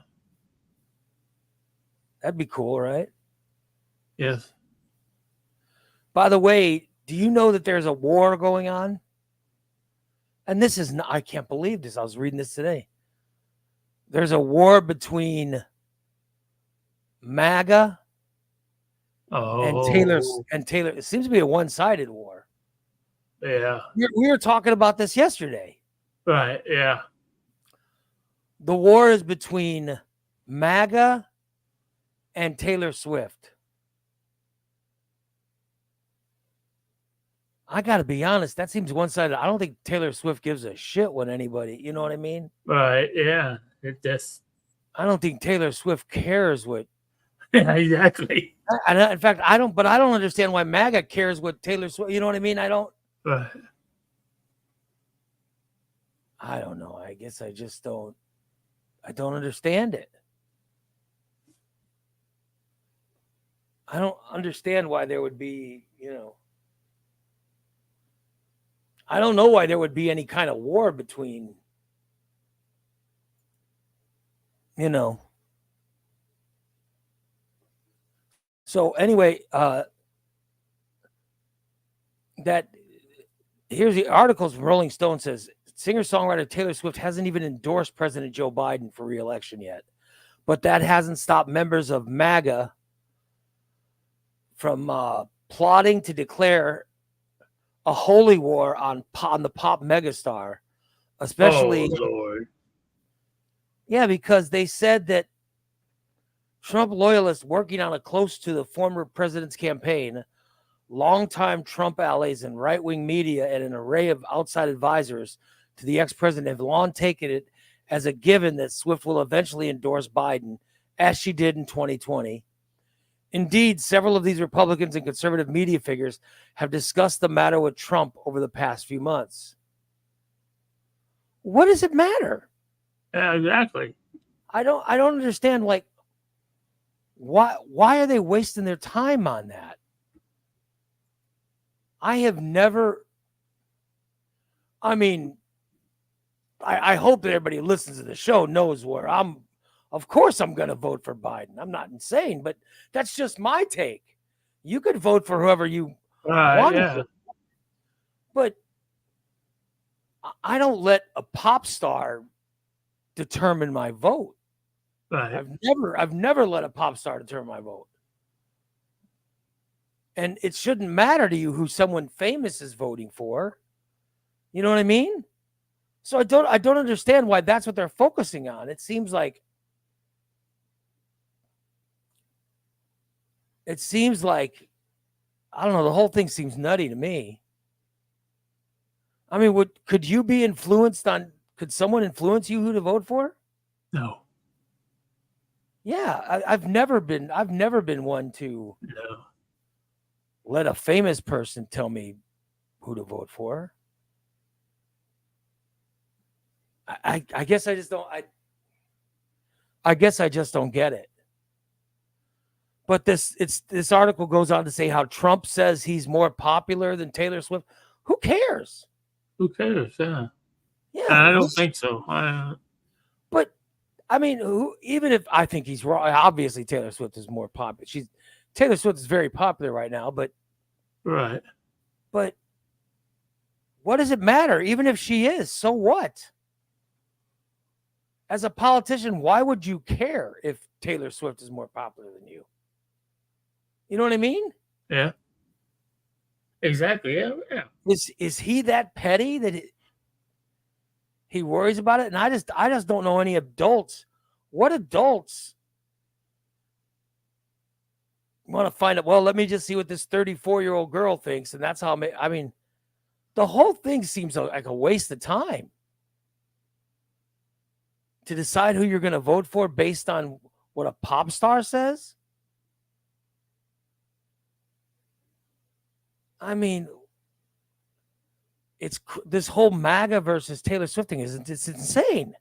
That'd be cool, right? Yes. By the way, do you know that there's a war going on? And this is not, I can't believe this. I was reading this today. There's a war between MAGA and Taylor. It seems to be a one-sided war. Yeah. We were talking about this yesterday. Right. Yeah. The war is between MAGA and Taylor Swift. I got to be honest. That seems one-sided. I don't think Taylor Swift gives a shit when anybody, you know what I mean? Right. Yeah. It just. I don't think Taylor Swift cares what. Yeah, exactly. In fact, I don't understand why MAGA cares what Taylor Swift, you know what I mean? I don't know. I guess I just don't understand it. I don't understand why there would be, I don't know why there would be any kind of war between, So anyway, here's the articles from Rolling Stone says singer-songwriter Taylor Swift hasn't even endorsed President Joe Biden for re-election yet, but that hasn't stopped members of MAGA from plotting to declare a holy war on the pop megastar, especially. Oh, Lord. Yeah, because they said that Trump loyalists working on a close to the former president's campaign, longtime Trump allies and right-wing media and an array of outside advisors to the ex-president have long taken it as a given that Swift will eventually endorse Biden, as she did in 2020. Indeed, several of these Republicans and conservative media figures have discussed the matter with Trump over the past few months. What does it matter? Yeah, exactly. I don't understand, like, why are they wasting their time on that? I hope that everybody who listens to the show knows where of course I'm going to vote for Biden. I'm not insane, but that's just my take. You could vote for whoever you want to, but I don't let a pop star determine my vote. Right. I've never let a pop star determine my vote. And it shouldn't matter to you who someone famous is voting for. You know what I mean? So I don't understand why that's what they're focusing on. It seems like I don't know, the whole thing seems nutty to me. I mean, could you be influenced could someone influence you who to vote for? No. Yeah, I've never been one to let a famous person tell me who to vote for. I guess I just don't. I guess I just don't get it. But this article goes on to say how Trump says he's more popular than Taylor Swift. Who cares? Who cares? Yeah. Yeah, I don't think so. But I mean, even if I think he's wrong, obviously Taylor Swift is more popular. Taylor Swift is very popular right now, but right. But what does it matter? Even if she is, so what? As a politician, why would you care if Taylor Swift is more popular than you? You know what I mean? Yeah. Exactly. Yeah. Is he that petty that he worries about it? And I just don't know any adults. What adults, want to find out. Well, let me just see what this 34-year-old girl thinks, and that's how. I mean, the whole thing seems like a waste of time to decide who you're going to vote for based on what a pop star says. I mean, it's this whole MAGA versus Taylor Swift thing it's insane.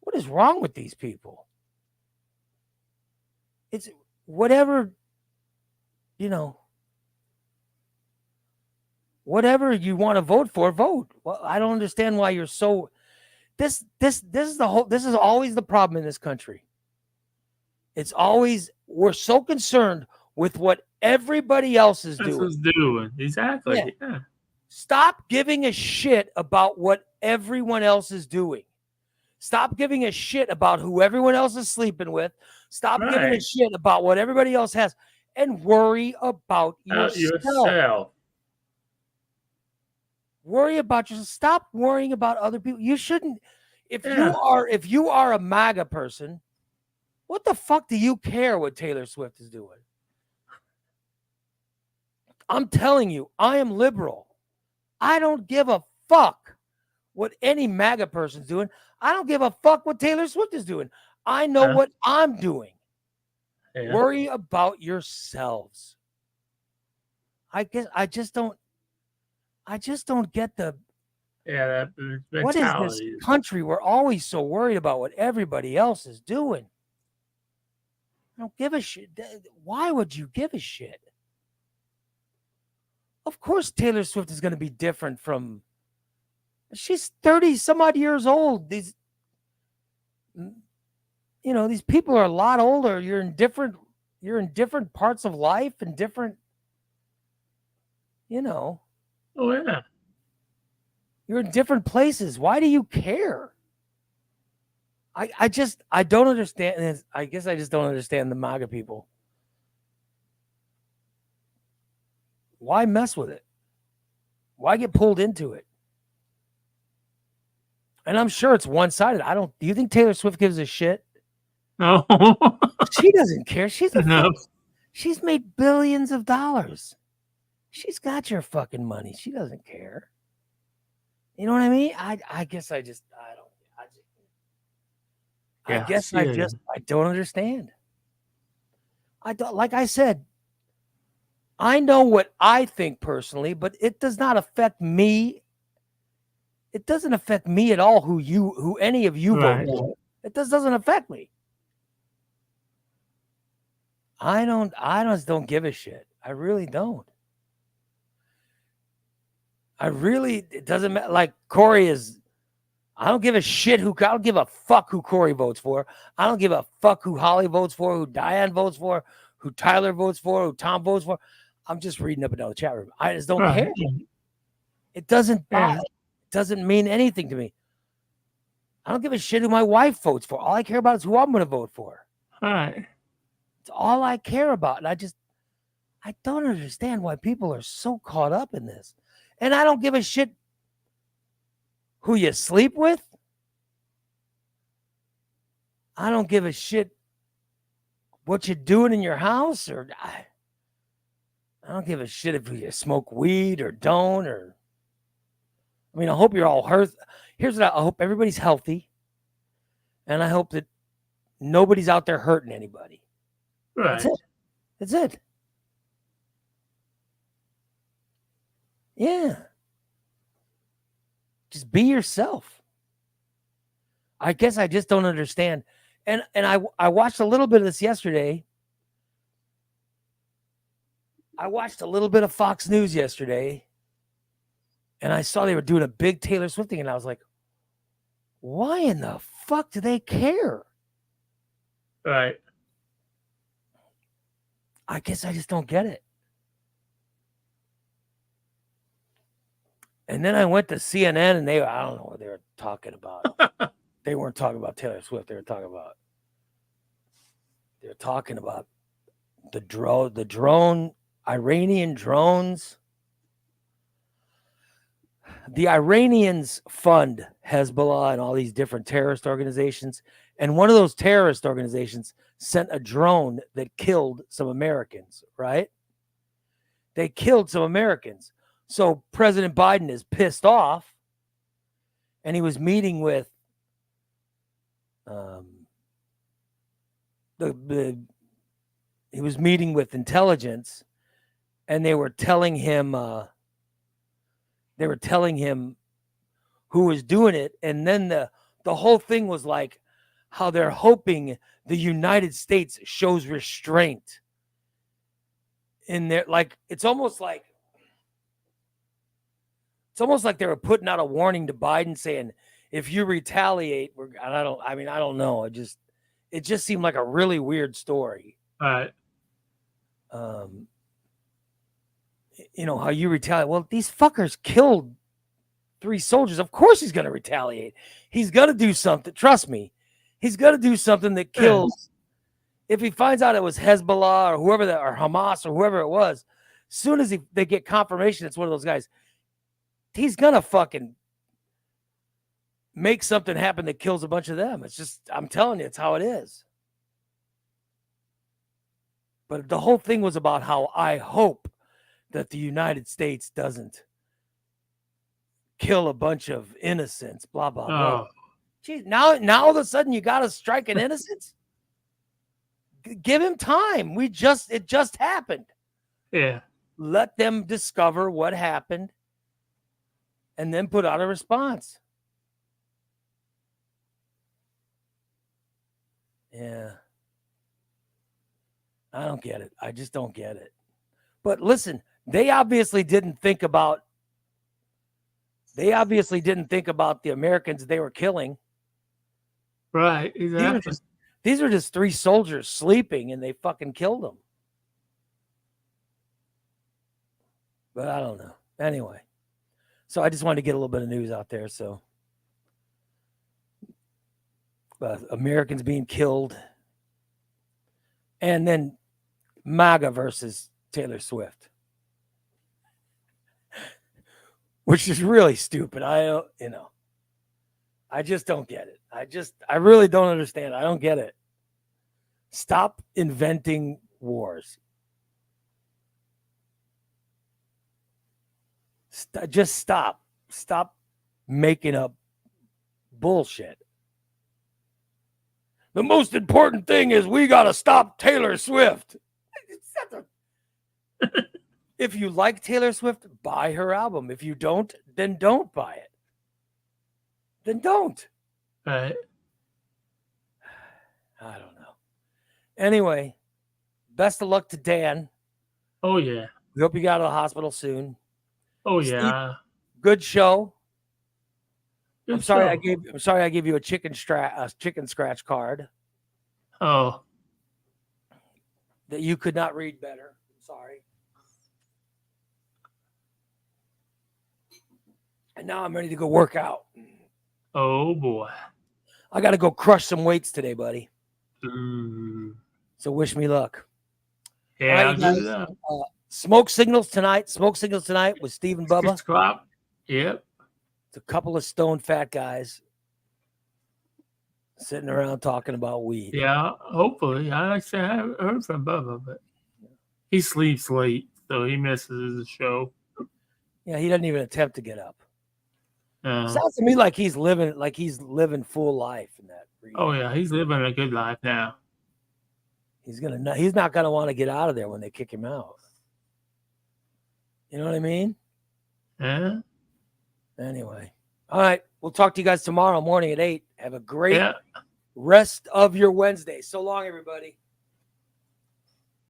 What is wrong with these people? It's whatever, whatever you want to vote for, vote. Well, I don't understand why you're so. This is always the problem in this country. It's always we're so concerned with what everybody else is doing. Exactly. Yeah. Stop giving a shit about what everyone else is doing. Stop giving a shit about who everyone else is sleeping with. Stop giving a shit about what everybody else has and worry about yourself. Worry about yourself. Stop worrying about other people. You shouldn't. If you are a MAGA person, what the fuck do you care what Taylor Swift is doing? I'm telling you, I am liberal. I don't give a fuck what any MAGA person's doing. I don't give a fuck what Taylor Swift is doing. I know what I'm doing. Yeah. Worry about yourselves. I just don't get the what is this country? We're always so worried about what everybody else is doing. I don't give a shit. Why would you give a shit? Of course, Taylor Swift is going to be different from. She's 30 some odd years old. These people are a lot older. You're in different parts of life and different. Oh yeah. You're in different places. Why do you care? I don't understand. I guess I just don't understand the MAGA people. Why mess with it? Why get pulled into it? And I'm sure it's one-sided. Do you think Taylor Swift gives a shit? No. She doesn't care. She's made billions of dollars. She's got your fucking money. She doesn't care. You know what I mean? I guess I don't understand. Like I said, I know what I think personally, but it does not affect me. It doesn't affect me at all who any of you vote for. It doesn't affect me. I just don't give a shit. I really don't. It doesn't matter. Like Corey is, I don't give a shit I don't give a fuck who Corey votes for. I don't give a fuck who Holly votes for, who Diane votes for, who Tyler votes for, who Tom votes for. I'm just reading up and down the chat room. I just don't care. It doesn't mean anything to me. I don't give a shit who my wife votes for. All I care about is who I'm going to vote for. All right. It's all I care about. And I don't understand why people are so caught up in this. And I don't give a shit who you sleep with. I don't give a shit what you're doing in your house, or I don't give a shit if you smoke weed or don't, I mean, I hope you're all hurt. Here's what I hope: everybody's healthy, and I hope that nobody's out there hurting anybody. Right. That's it. Yeah. Just be yourself. I guess I just don't understand. And I watched a little bit of this yesterday. I watched a little bit of Fox News yesterday. And I saw they were doing a big Taylor Swift thing. And I was like, why in the fuck do they care? Right. I guess I just don't get it. And then I went to CNN and I don't know what they were talking about. They weren't talking about Taylor Swift. They were talking about the drone, Iranian drones. the Iranians fund Hezbollah and all these different terrorist organizations. And one of those terrorist organizations sent a drone that killed some Americans, right? They killed some Americans. So President Biden is pissed off, and he was meeting with he was meeting with intelligence, and they were telling him who was doing it. And then the whole thing was like how they're hoping the United States shows restraint in there. Like it's almost like they were putting out a warning to Biden saying, if you retaliate, I don't know. It just seemed like a really weird story. Right. You know, how you retaliate. Well, these fuckers killed 3 soldiers. Of course he's going to retaliate. He's going to do something. Trust me. He's going to do something that kills. If he finds out it was Hezbollah or whoever that, or Hamas or whoever it was, as soon as they get confirmation it's one of those guys, he's going to fucking make something happen that kills a bunch of them. It's just, I'm telling you, it's how it is. But the whole thing was about how I hope that the United States doesn't kill a bunch of innocents, blah, blah, blah. Geez, now all of a sudden you got to strike an innocent? Give him time. It just happened. Yeah. Let them discover what happened and then put out a response. Yeah. I don't get it. I just don't get it. But listen, they obviously didn't think about the Americans they were killing. Right. Exactly. These were just 3 soldiers sleeping, and they fucking killed them. But I don't know. Anyway, so I just wanted to get a little bit of news out there. So, Americans being killed, and then MAGA versus Taylor Swift, which is really stupid. I just don't get it. I really don't understand. I don't get it. Stop inventing wars. Just stop. Stop making up bullshit. The most important thing is we got to stop Taylor Swift. If you like Taylor Swift, buy her album. If you don't, then don't buy it. Then don't. Right. I don't know. Anyway, best of luck to Dan. Oh yeah. We hope you got out of the hospital soon. Oh Steve, yeah. good show. Good I'm sorry show. I gave you a chicken scratch card Oh. that you could not read better. I'm sorry. And now I'm ready to go work out. Oh boy. I got to go crush some weights today, buddy. Mm. So wish me luck. Yeah, All right, I'll do guys. that. Smoke Signals tonight with Steve and Bubba. 6 o'clock. Yep. It's a couple of stone fat guys sitting around talking about weed. Yeah, hopefully. I haven't heard from Bubba, but he sleeps late, so he misses the show. Yeah, he doesn't even attempt to get up. Sounds to me like he's living full life in that region. Oh yeah, he's living a good life now. He's not gonna want to get out of there when they kick him out. You know what I mean? Yeah. Anyway. All right. We'll talk to you guys tomorrow morning at 8. Have a great rest of your Wednesday. So long, everybody.